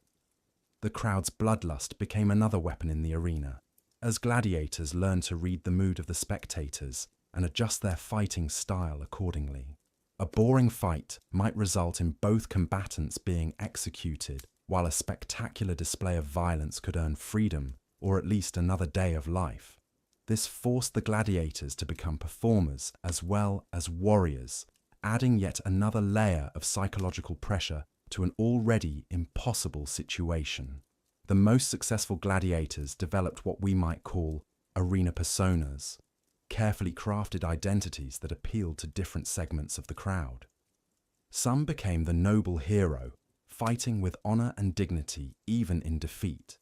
The crowd's bloodlust became another weapon in the arena, as gladiators learned to read the mood of the spectators and adjust their fighting style accordingly. A boring fight might result in both combatants being executed, while a spectacular display of violence could earn freedom or at least another day of life. This forced the gladiators to become performers as well as warriors, adding yet another layer of psychological pressure to an already impossible situation. The most successful gladiators developed what we might call arena personas, carefully crafted identities that appealed to different segments of the crowd. Some became the noble hero, fighting with honor and dignity even in defeat.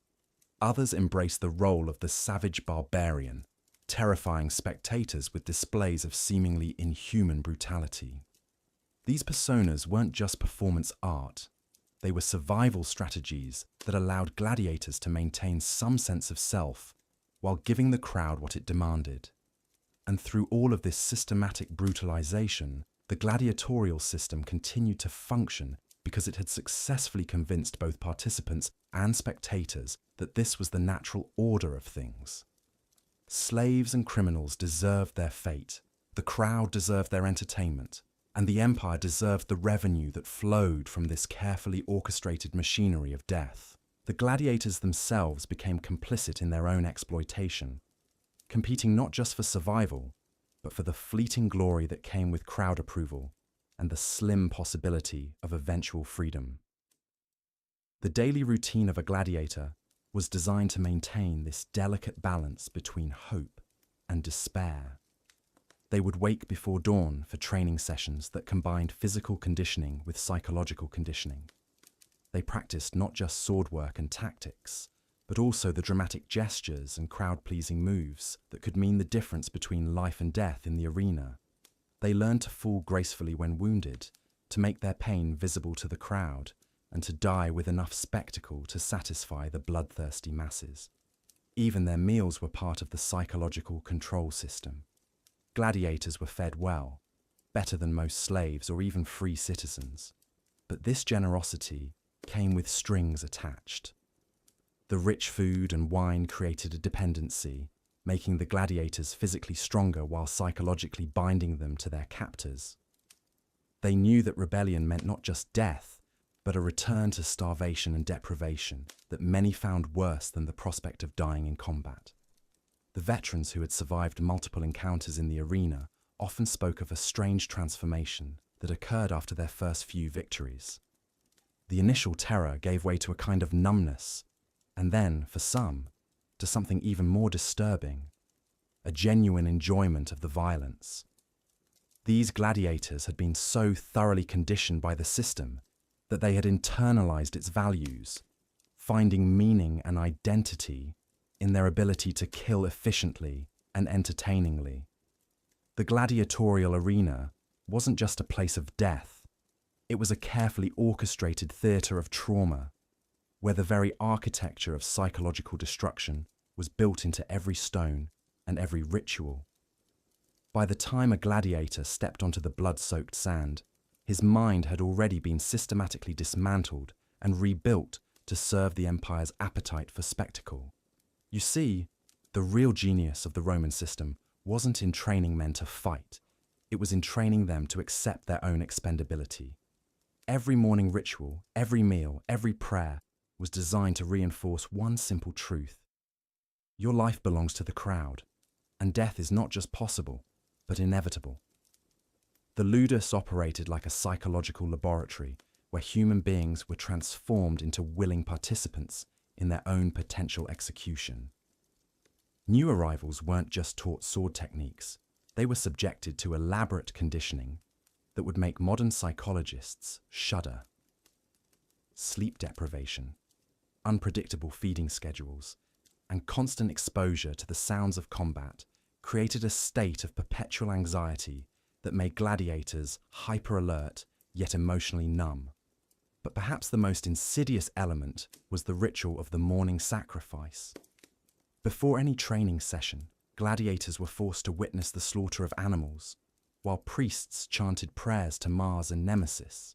Others embraced the role of the savage barbarian, terrifying spectators with displays of seemingly inhuman brutality. These personas weren't just performance art, they were survival strategies that allowed gladiators to maintain some sense of self while giving the crowd what it demanded. And through all of this systematic brutalization, the gladiatorial system continued to function because it had successfully convinced both participants and spectators that this was the natural order of things. Slaves and criminals deserved their fate, the crowd deserved their entertainment, and the empire deserved the revenue that flowed from this carefully orchestrated machinery of death. The gladiators themselves became complicit in their own exploitation, competing not just for survival, but for the fleeting glory that came with crowd approval and the slim possibility of eventual freedom. The daily routine of a gladiator was designed to maintain this delicate balance between hope and despair. They would wake before dawn for training sessions that combined physical conditioning with psychological conditioning. They practiced not just sword work and tactics, but also the dramatic gestures and crowd-pleasing moves that could mean the difference between life and death in the arena. They learned to fall gracefully when wounded, to make their pain visible to the crowd, and to die with enough spectacle to satisfy the bloodthirsty masses. Even their meals were part of the psychological control system. Gladiators were fed well, better than most slaves or even free citizens. But this generosity came with strings attached. The rich food and wine created a dependency, making the gladiators physically stronger while psychologically binding them to their captors. They knew that rebellion meant not just death, but a return to starvation and deprivation that many found worse than the prospect of dying in combat. The veterans who had survived multiple encounters in the arena often spoke of a strange transformation that occurred after their first few victories. The initial terror gave way to a kind of numbness, and then, for some, to something even more disturbing, a genuine enjoyment of the violence. These gladiators had been so thoroughly conditioned by the system that they had internalized its values, finding meaning and identity in their ability to kill efficiently and entertainingly. The gladiatorial arena wasn't just a place of death, it was a carefully orchestrated theatre of trauma, where the very architecture of psychological destruction was built into every stone and every ritual. By the time a gladiator stepped onto the blood-soaked sand, his mind had already been systematically dismantled and rebuilt to serve the empire's appetite for spectacle. You see, the real genius of the Roman system wasn't in training men to fight, it was in training them to accept their own expendability. Every morning ritual, every meal, every prayer was designed to reinforce one simple truth. Your life belongs to the crowd, and death is not just possible, but inevitable. The ludus operated like a psychological laboratory where human beings were transformed into willing participants in their own potential execution. New arrivals weren't just taught sword techniques, they were subjected to elaborate conditioning that would make modern psychologists shudder. Sleep deprivation, unpredictable feeding schedules, and constant exposure to the sounds of combat created a state of perpetual anxiety that made gladiators hyper-alert yet emotionally numb. But perhaps the most insidious element was the ritual of the morning sacrifice. Before any training session, gladiators were forced to witness the slaughter of animals, while priests chanted prayers to Mars and Nemesis.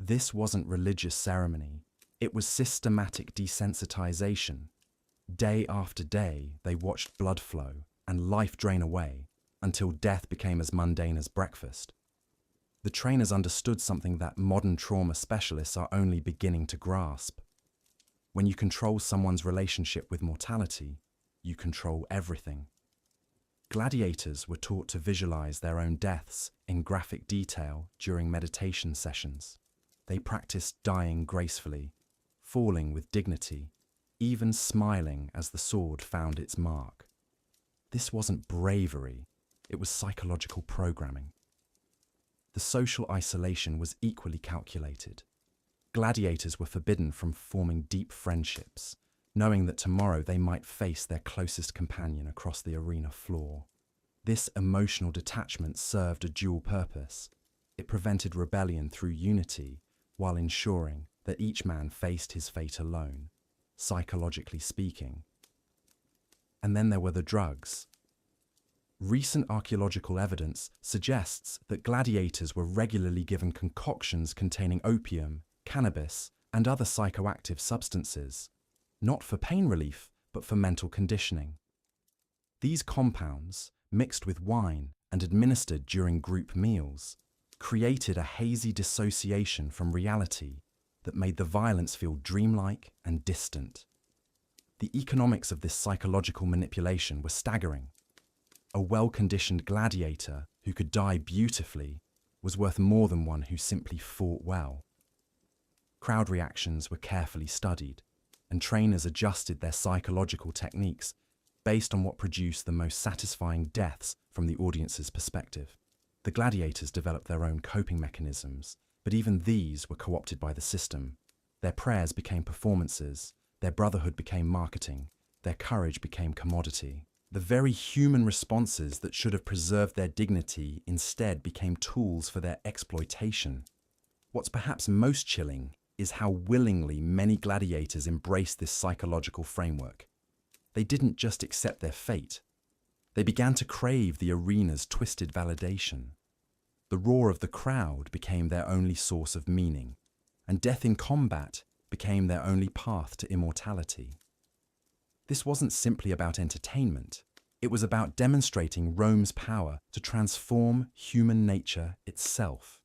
This wasn't religious ceremony, it was systematic desensitization. Day after day, they watched blood flow and life drain away until death became as mundane as breakfast. The trainers understood something that modern trauma specialists are only beginning to grasp. When you control someone's relationship with mortality, you control everything. Gladiators were taught to visualize their own deaths in graphic detail during meditation sessions. They practiced dying gracefully, falling with dignity, even smiling as the sword found its mark. This wasn't bravery, it was psychological programming. The social isolation was equally calculated. Gladiators were forbidden from forming deep friendships, knowing that tomorrow they might face their closest companion across the arena floor. This emotional detachment served a dual purpose. It prevented rebellion through unity, while ensuring that each man faced his fate alone, psychologically speaking. And then there were the drugs. Recent archaeological evidence suggests that gladiators were regularly given concoctions containing opium, cannabis, and other psychoactive substances, not for pain relief, but for mental conditioning. These compounds, mixed with wine and administered during group meals, created a hazy dissociation from reality that made the violence feel dreamlike and distant. The economics of this psychological manipulation were staggering. A well-conditioned gladiator who could die beautifully was worth more than one who simply fought well. Crowd reactions were carefully studied, and trainers adjusted their psychological techniques based on what produced the most satisfying deaths from the audience's perspective. The gladiators developed their own coping mechanisms, but even these were co-opted by the system. Their prayers became performances, their brotherhood became marketing, their courage became commodity. The very human responses that should have preserved their dignity instead became tools for their exploitation. What's perhaps most chilling is how willingly many gladiators embraced this psychological framework. They didn't just accept their fate. They began to crave the arena's twisted validation. The roar of the crowd became their only source of meaning, and death in combat became their only path to immortality. This wasn't simply about entertainment. It was about demonstrating Rome's power to transform human nature itself.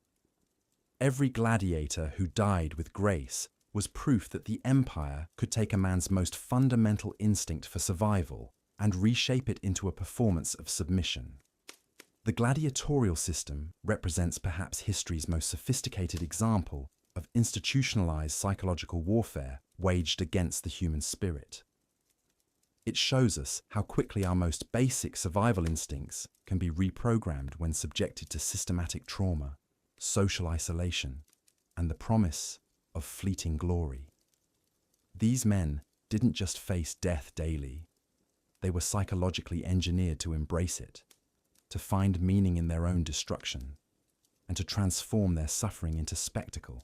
Every gladiator who died with grace was proof that the empire could take a man's most fundamental instinct for survival and reshape it into a performance of submission. The gladiatorial system represents perhaps history's most sophisticated example of institutionalized psychological warfare waged against the human spirit. It shows us how quickly our most basic survival instincts can be reprogrammed when subjected to systematic trauma, social isolation, and the promise of fleeting glory. These men didn't just face death daily. They were psychologically engineered to embrace it, to find meaning in their own destruction, and to transform their suffering into spectacle.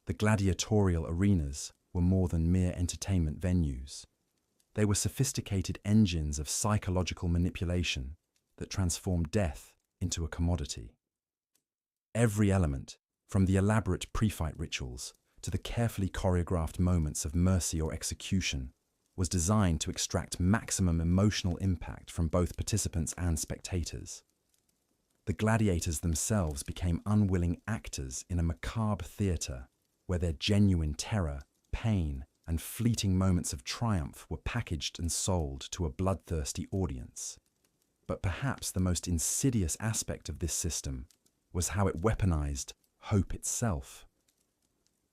The gladiatorial arenas were more than mere entertainment venues. They were sophisticated engines of psychological manipulation that transformed death into a commodity. Every element, from the elaborate pre-fight rituals to the carefully choreographed moments of mercy or execution, was designed to extract maximum emotional impact from both participants and spectators. The gladiators themselves became unwilling actors in a macabre theatre where their genuine terror, pain, and fleeting moments of triumph were packaged and sold to a bloodthirsty audience. But perhaps the most insidious aspect of this system was how it weaponized hope itself.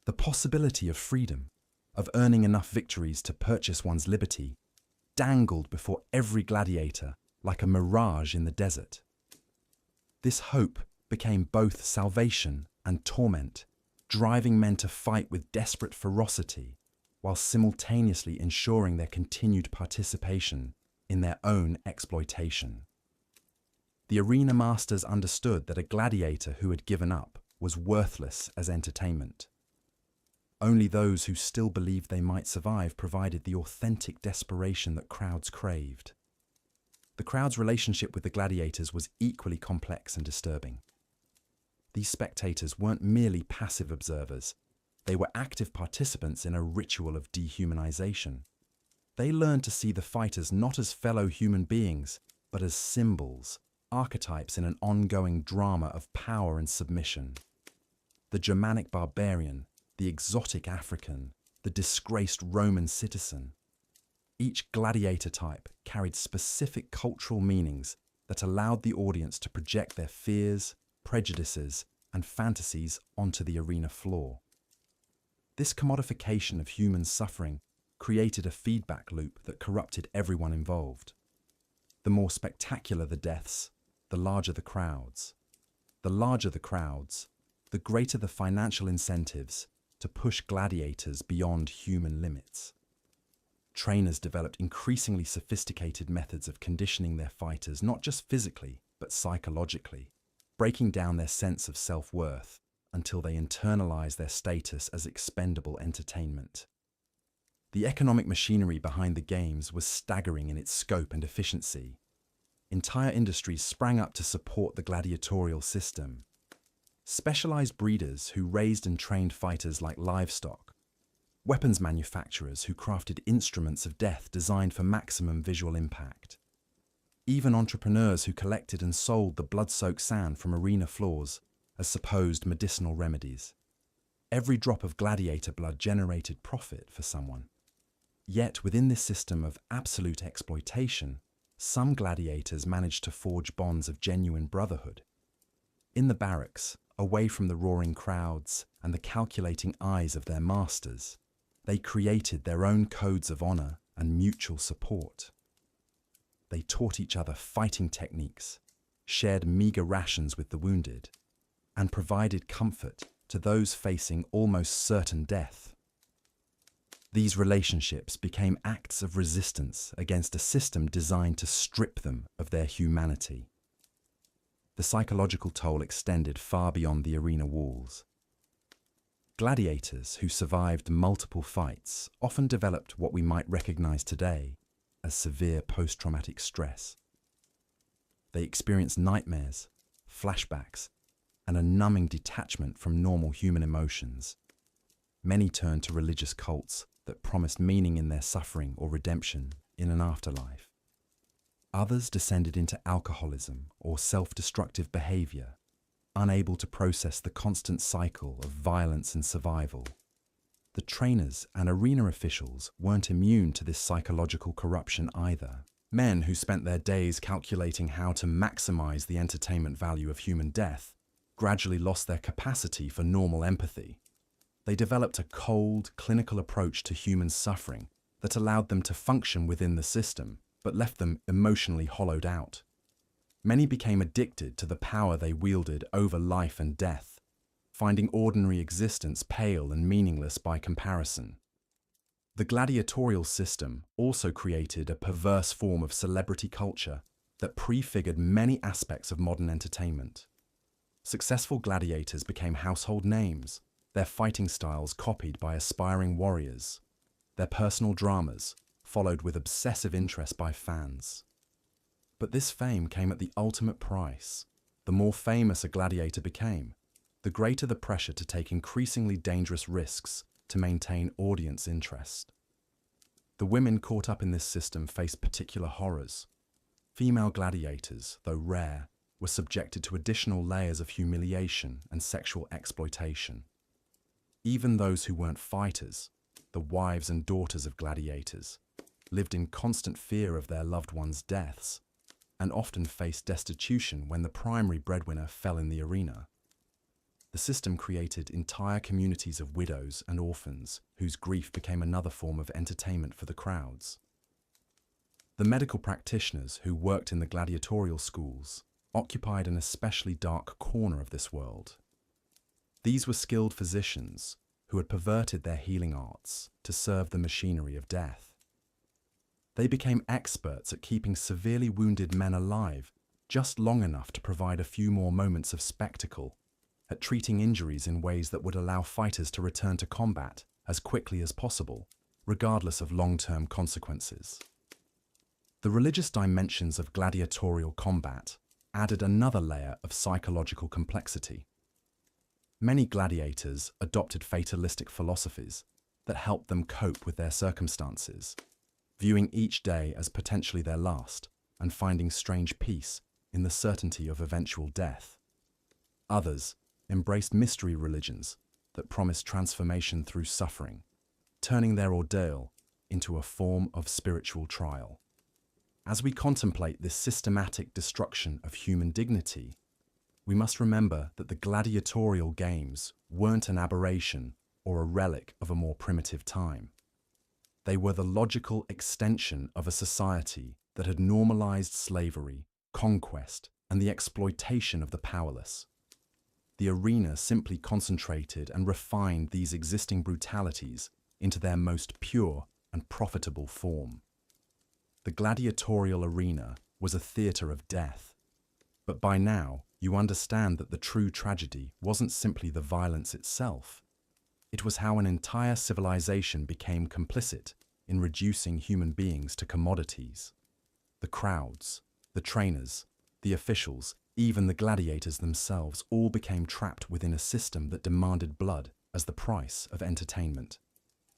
The possibility of freedom, of earning enough victories to purchase one's liberty, dangled before every gladiator like a mirage in the desert. This hope became both salvation and torment, driving men to fight with desperate ferocity, while simultaneously ensuring their continued participation in their own exploitation. The arena masters understood that a gladiator who had given up was worthless as entertainment. Only those who still believed they might survive provided the authentic desperation that crowds craved. The crowd's relationship with the gladiators was equally complex and disturbing. These spectators weren't merely passive observers. They were active participants in a ritual of dehumanization. They learned to see the fighters not as fellow human beings, but as symbols, archetypes in an ongoing drama of power and submission. The Germanic barbarian, the exotic African, the disgraced Roman citizen. Each gladiator type carried specific cultural meanings that allowed the audience to project their fears, prejudices, and fantasies onto the arena floor. This commodification of human suffering created a feedback loop that corrupted everyone involved. The more spectacular the deaths, the larger the crowds. The larger the crowds, the greater the financial incentives to push gladiators beyond human limits. Trainers developed increasingly sophisticated methods of conditioning their fighters not just physically, but psychologically, breaking down their sense of self-worth until they internalized their status as expendable entertainment. The economic machinery behind the games was staggering in its scope and efficiency. Entire industries sprang up to support the gladiatorial system. Specialized breeders who raised and trained fighters like livestock, weapons manufacturers who crafted instruments of death designed for maximum visual impact, even entrepreneurs who collected and sold the blood-soaked sand from arena floors as supposed medicinal remedies. Every drop of gladiator blood generated profit for someone. Yet within this system of absolute exploitation, some gladiators managed to forge bonds of genuine brotherhood. In the barracks, away from the roaring crowds and the calculating eyes of their masters, they created their own codes of honor and mutual support. They taught each other fighting techniques, shared meager rations with the wounded, and provided comfort to those facing almost certain death. These relationships became acts of resistance against a system designed to strip them of their humanity. The psychological toll extended far beyond the arena walls. Gladiators who survived multiple fights often developed what we might recognize today as severe post-traumatic stress. They experienced nightmares, flashbacks, and a numbing detachment from normal human emotions. Many turned to religious cults that promised meaning in their suffering or redemption in an afterlife. Others descended into alcoholism or self-destructive behavior, unable to process the constant cycle of violence and survival. The trainers and arena officials weren't immune to this psychological corruption either. Men who spent their days calculating how to maximize the entertainment value of human death gradually lost their capacity for normal empathy. They developed a cold, clinical approach to human suffering that allowed them to function within the system, but left them emotionally hollowed out. Many became addicted to the power they wielded over life and death, finding ordinary existence pale and meaningless by comparison. The gladiatorial system also created a perverse form of celebrity culture that prefigured many aspects of modern entertainment. Successful gladiators became household names, their fighting styles copied by aspiring warriors, their personal dramas followed with obsessive interest by fans. But this fame came at the ultimate price. The more famous a gladiator became, the greater the pressure to take increasingly dangerous risks to maintain audience interest. The women caught up in this system faced particular horrors. Female gladiators, though rare, were subjected to additional layers of humiliation and sexual exploitation. Even those who weren't fighters, the wives and daughters of gladiators, lived in constant fear of their loved ones' deaths, and often faced destitution when the primary breadwinner fell in the arena. The system created entire communities of widows and orphans whose grief became another form of entertainment for the crowds. The medical practitioners who worked in the gladiatorial schools occupied an especially dark corner of this world. These were skilled physicians who had perverted their healing arts to serve the machinery of death. They became experts at keeping severely wounded men alive just long enough to provide a few more moments of spectacle, at treating injuries in ways that would allow fighters to return to combat as quickly as possible, regardless of long-term consequences. The religious dimensions of gladiatorial combat added another layer of psychological complexity. Many gladiators adopted fatalistic philosophies that helped them cope with their circumstances, viewing each day as potentially their last and finding strange peace in the certainty of eventual death. Others embraced mystery religions that promised transformation through suffering, turning their ordeal into a form of spiritual trial. As we contemplate this systematic destruction of human dignity, we must remember that the gladiatorial games weren't an aberration or a relic of a more primitive time. They were the logical extension of a society that had normalized slavery, conquest, and the exploitation of the powerless. The arena simply concentrated and refined these existing brutalities into their most pure and profitable form. The gladiatorial arena was a theater of death. But by now, you understand that the true tragedy wasn't simply the violence itself. It was how an entire civilization became complicit in reducing human beings to commodities. The crowds, the trainers, the officials, even the gladiators themselves all became trapped within a system that demanded blood as the price of entertainment.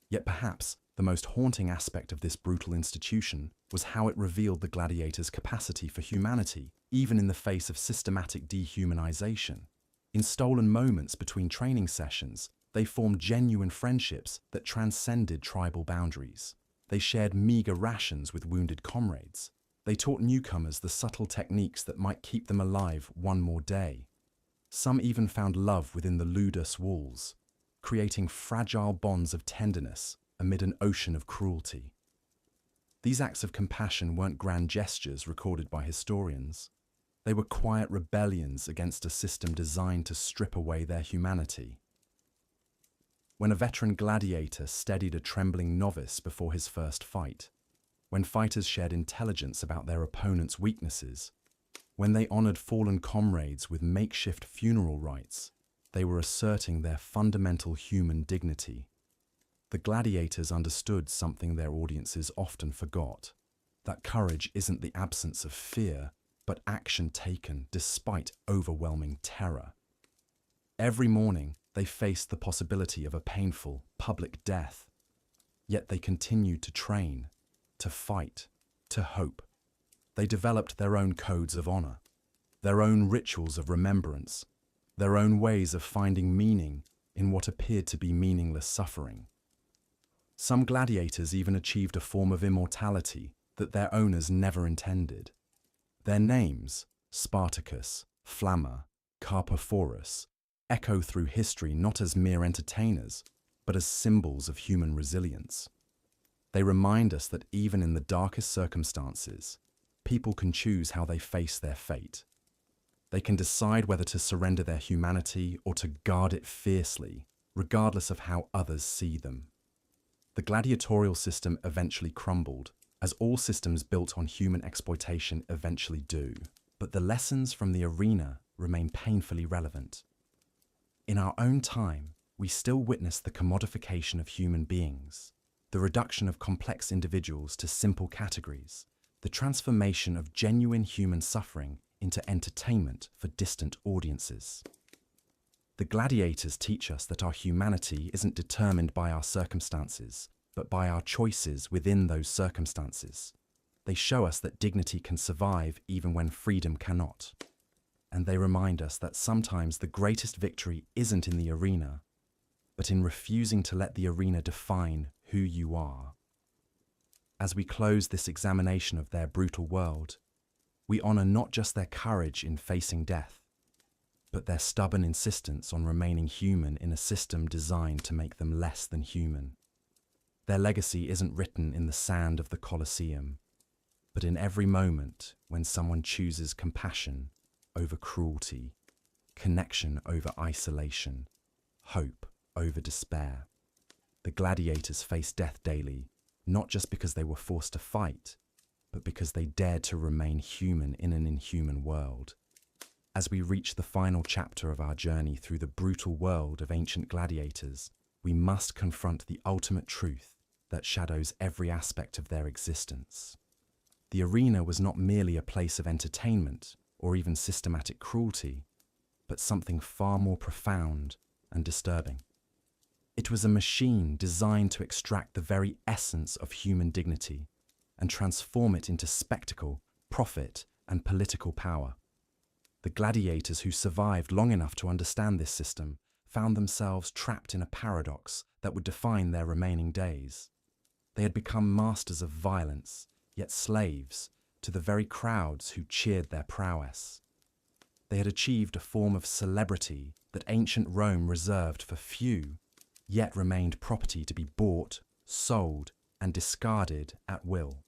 Yet perhaps the most haunting aspect of this brutal institution was how it revealed the gladiators' capacity for humanity, even in the face of systematic dehumanization. In stolen moments between training sessions, they formed genuine friendships that transcended tribal boundaries. They shared meager rations with wounded comrades, They taught newcomers the subtle techniques that might keep them alive one more day. Some even found love within the ludus walls, creating fragile bonds of tenderness amid an ocean of cruelty. These acts of compassion weren't grand gestures recorded by historians. They were quiet rebellions against a system designed to strip away their humanity. When a veteran gladiator steadied a trembling novice before his first fight, when fighters shared intelligence about their opponent's weaknesses, when they honored fallen comrades with makeshift funeral rites, they were asserting their fundamental human dignity. The gladiators understood something their audiences often forgot, that courage isn't the absence of fear, but action taken despite overwhelming terror. Every morning, they faced the possibility of a painful, public death. Yet they continued to train, to fight, to hope. They developed their own codes of honor, their own rituals of remembrance, their own ways of finding meaning in what appeared to be meaningless suffering. Some gladiators even achieved a form of immortality that their owners never intended. Their names, Spartacus, Flamma, Carpophorus, echo through history not as mere entertainers, but as symbols of human resilience. They remind us that even in the darkest circumstances, people can choose how they face their fate. They can decide whether to surrender their humanity or to guard it fiercely, regardless of how others see them. The gladiatorial system eventually crumbled, as all systems built on human exploitation eventually do. But the lessons from the arena remain painfully relevant. In our own time, we still witness the commodification of human beings, the reduction of complex individuals to simple categories, the transformation of genuine human suffering into entertainment for distant audiences. The gladiators teach us that our humanity isn't determined by our circumstances, but by our choices within those circumstances. They show us that dignity can survive even when freedom cannot. And they remind us that sometimes the greatest victory isn't in the arena, but in refusing to let the arena define who you are. As we close this examination of their brutal world, we honor not just their courage in facing death, but their stubborn insistence on remaining human in a system designed to make them less than human. Their legacy isn't written in the sand of the Colosseum, but in every moment when someone chooses compassion over cruelty, connection over isolation, hope over despair. The gladiators faced death daily, not just because they were forced to fight, but because they dared to remain human in an inhuman world. As we reach the final chapter of our journey through the brutal world of ancient gladiators, we must confront the ultimate truth that shadows every aspect of their existence. The arena was not merely a place of entertainment or even systematic cruelty, but something far more profound and disturbing. It was a machine designed to extract the very essence of human dignity and transform it into spectacle, profit, and political power. The gladiators who survived long enough to understand this system found themselves trapped in a paradox that would define their remaining days. They had become masters of violence, yet slaves to the very crowds who cheered their prowess. They had achieved a form of celebrity that ancient Rome reserved for few, yet remained property to be bought, sold, and discarded at will.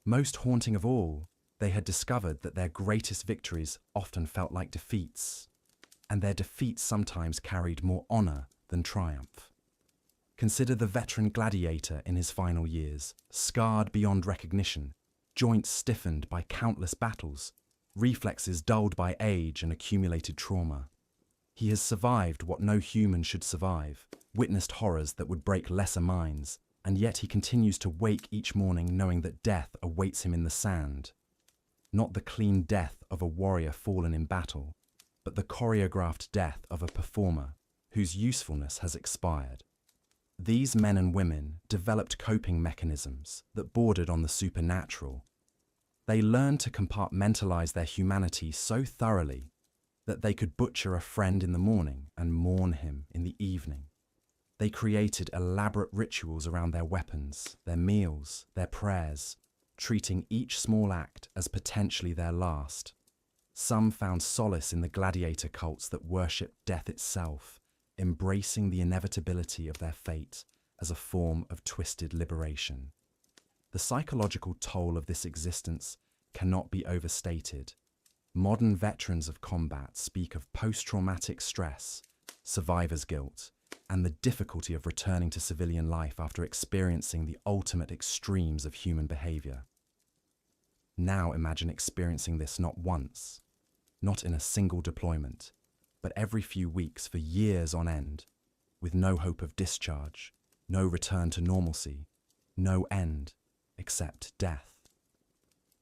Most haunting of all, they had discovered that their greatest victories often felt like defeats, and their defeats sometimes carried more honor than triumph. Consider the veteran gladiator in his final years, scarred beyond recognition, joints stiffened by countless battles, reflexes dulled by age and accumulated trauma. He has survived what no human should survive, witnessed horrors that would break lesser minds, and yet he continues to wake each morning knowing that death awaits him in the sand. Not the clean death of a warrior fallen in battle, but the choreographed death of a performer whose usefulness has expired. These men and women developed coping mechanisms that bordered on the supernatural. They learned to compartmentalize their humanity so thoroughly that they could butcher a friend in the morning and mourn him in the evening. They created elaborate rituals around their weapons, their meals, their prayers, treating each small act as potentially their last. Some found solace in the gladiator cults that worshipped death itself, embracing the inevitability of their fate as a form of twisted liberation. The psychological toll of this existence cannot be overstated. Modern veterans of combat speak of post-traumatic stress, survivor's guilt, and the difficulty of returning to civilian life after experiencing the ultimate extremes of human behavior. Now imagine experiencing this not once, not in a single deployment, but every few weeks for years on end, with no hope of discharge, no return to normalcy, no end except death.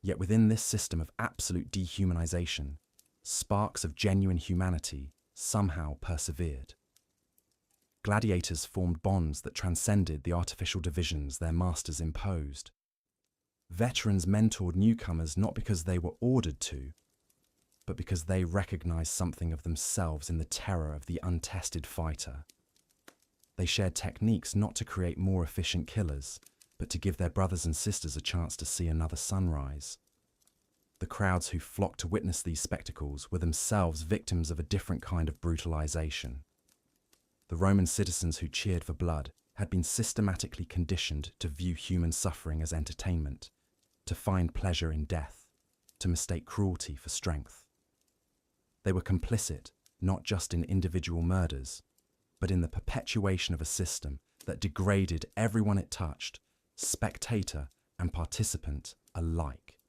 Yet within this system of absolute dehumanization, sparks of genuine humanity somehow persevered. Gladiators formed bonds that transcended the artificial divisions their masters imposed. Veterans mentored newcomers not because they were ordered to, but because they recognized something of themselves in the terror of the untested fighter. They shared techniques not to create more efficient killers, but to give their brothers and sisters a chance to see another sunrise. The crowds who flocked to witness these spectacles were themselves victims of a different kind of brutalization. The Roman citizens who cheered for blood had been systematically conditioned to view human suffering as entertainment, to find pleasure in death, to mistake cruelty for strength. They were complicit not just in individual murders, but in the perpetuation of a system that degraded everyone it touched, spectator and participant alike.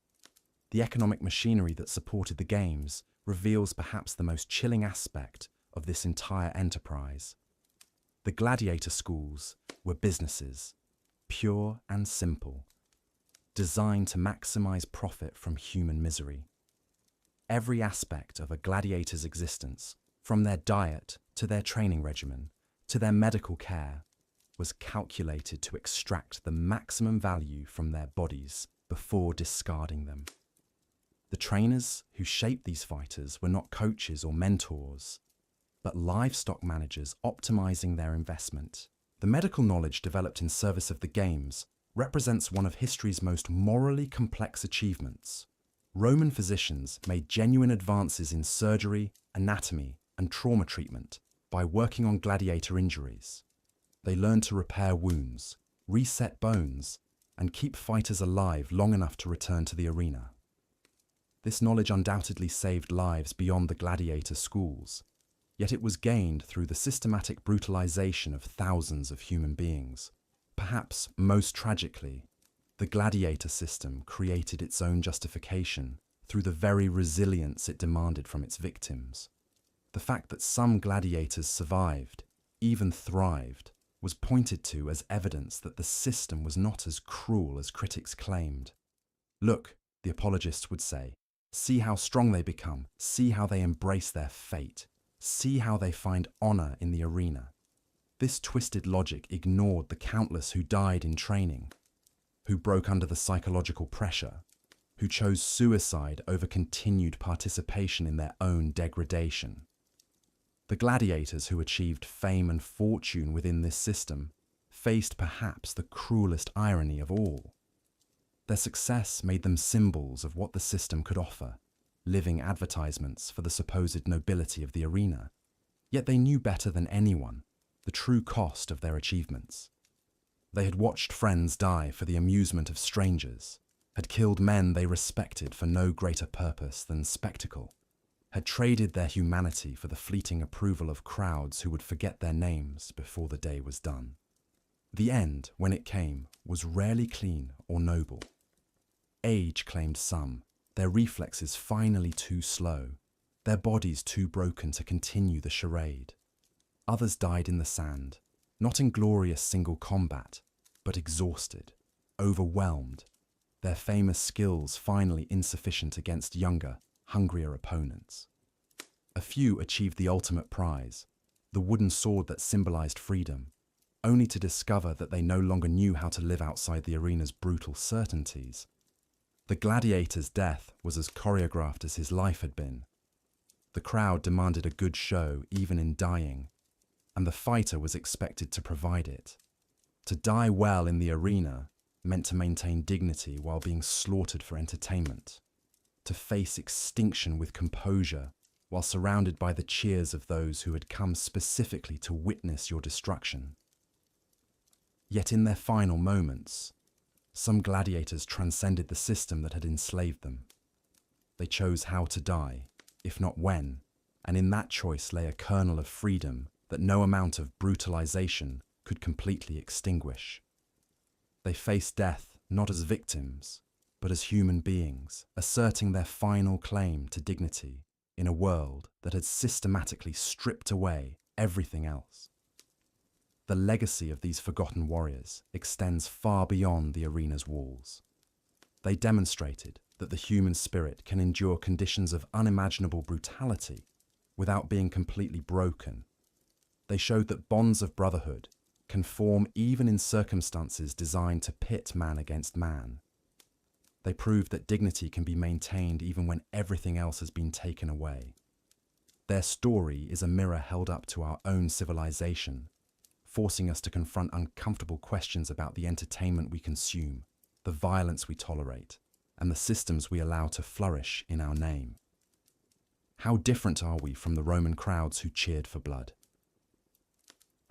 The economic machinery that supported the games reveals perhaps the most chilling aspect of this entire enterprise. The gladiator schools were businesses, pure and simple, designed to maximize profit from human misery. Every aspect of a gladiator's existence, from their diet to their training regimen to their medical care, was calculated to extract the maximum value from their bodies before discarding them. The trainers who shaped these fighters were not coaches or mentors, but livestock managers optimizing their investment. The medical knowledge developed in service of the games represents one of history's most morally complex achievements. Roman physicians made genuine advances in surgery, anatomy, and trauma treatment by working on gladiator injuries. They learned to repair wounds, reset bones, and keep fighters alive long enough to return to the arena. This knowledge undoubtedly saved lives beyond the gladiator schools, yet it was gained through the systematic brutalization of thousands of human beings. Perhaps most tragically, the gladiator system created its own justification through the very resilience it demanded from its victims. The fact that some gladiators survived, even thrived, was pointed to as evidence that the system was not as cruel as critics claimed. Look, the apologists would say, see how strong they become, see how they embrace their fate, see how they find honor in the arena. This twisted logic ignored the countless who died in training, who broke under the psychological pressure, who chose suicide over continued participation in their own degradation. The gladiators who achieved fame and fortune within this system faced perhaps the cruelest irony of all. Their success made them symbols of what the system could offer, living advertisements for the supposed nobility of the arena. Yet they knew better than anyone the true cost of their achievements. They had watched friends die for the amusement of strangers, had killed men they respected for no greater purpose than spectacle, had traded their humanity for the fleeting approval of crowds who would forget their names before the day was done. The end, when it came, was rarely clean or noble. Age claimed some, their reflexes finally too slow, their bodies too broken to continue the charade. Others died in the sand, not in glorious single combat, but exhausted, overwhelmed, their famous skills finally insufficient against younger, hungrier opponents. A few achieved the ultimate prize, the wooden sword that symbolized freedom, only to discover that they no longer knew how to live outside the arena's brutal certainties. The gladiator's death was as choreographed as his life had been. The crowd demanded a good show even in dying, and the fighter was expected to provide it. To die well in the arena meant to maintain dignity while being slaughtered for entertainment, to face extinction with composure while surrounded by the cheers of those who had come specifically to witness your destruction. Yet in their final moments, some gladiators transcended the system that had enslaved them. They chose how to die, if not when, and in that choice lay a kernel of freedom that no amount of brutalization could completely extinguish. They faced death not as victims, but as human beings, asserting their final claim to dignity in a world that had systematically stripped away everything else. The legacy of these forgotten warriors extends far beyond the arena's walls. They demonstrated that the human spirit can endure conditions of unimaginable brutality without being completely broken. They showed that bonds of brotherhood can form even in circumstances designed to pit man against man. They proved that dignity can be maintained even when everything else has been taken away. Their story is a mirror held up to our own civilization, forcing us to confront uncomfortable questions about the entertainment we consume, the violence we tolerate, and the systems we allow to flourish in our name. How different are we from the Roman crowds who cheered for blood?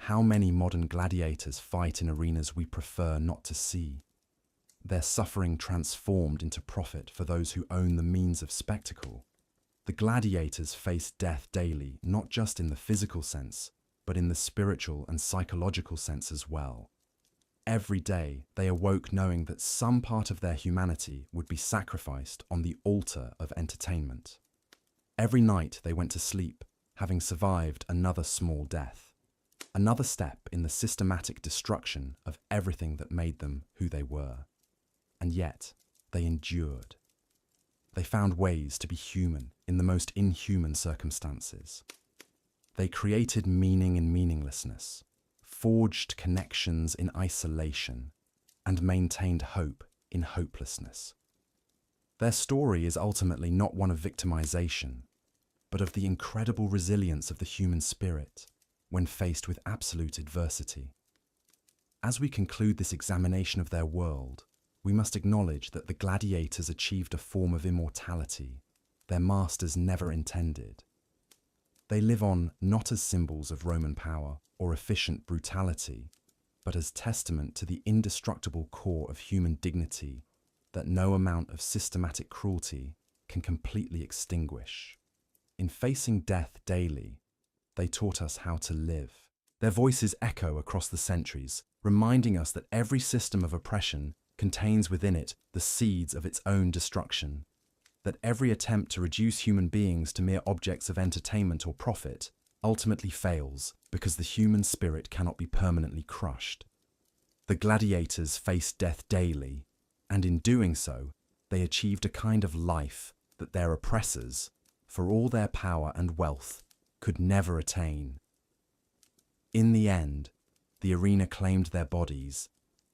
How many modern gladiators fight in arenas we prefer not to see? Their suffering transformed into profit for those who own the means of spectacle. The gladiators faced death daily, not just in the physical sense, but in the spiritual and psychological sense as well. Every day, they awoke knowing that some part of their humanity would be sacrificed on the altar of entertainment. Every night they went to sleep, having survived another small death, another step in the systematic destruction of everything that made them who they were. And yet, they endured. They found ways to be human in the most inhuman circumstances. They created meaning in meaninglessness, forged connections in isolation, and maintained hope in hopelessness. Their story is ultimately not one of victimization, but of the incredible resilience of the human spirit when faced with absolute adversity. As we conclude this examination of their world, we must acknowledge that the gladiators achieved a form of immortality their masters never intended. They live on not as symbols of Roman power or efficient brutality, but as testament to the indestructible core of human dignity that no amount of systematic cruelty can completely extinguish. In facing death daily, they taught us how to live. Their voices echo across the centuries, reminding us that every system of oppression contains within it the seeds of its own destruction, that every attempt to reduce human beings to mere objects of entertainment or profit ultimately fails because the human spirit cannot be permanently crushed. The gladiators faced death daily, and in doing so, they achieved a kind of life that their oppressors, for all their power and wealth, could never attain. In the end, the arena claimed their bodies,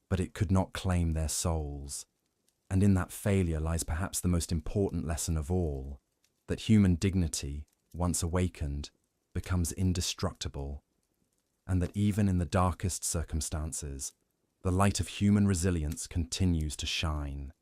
but it could not claim their souls. And in that failure lies perhaps the most important lesson of all, that human dignity, once awakened, becomes indestructible, and that even in the darkest circumstances, the light of human resilience continues to shine.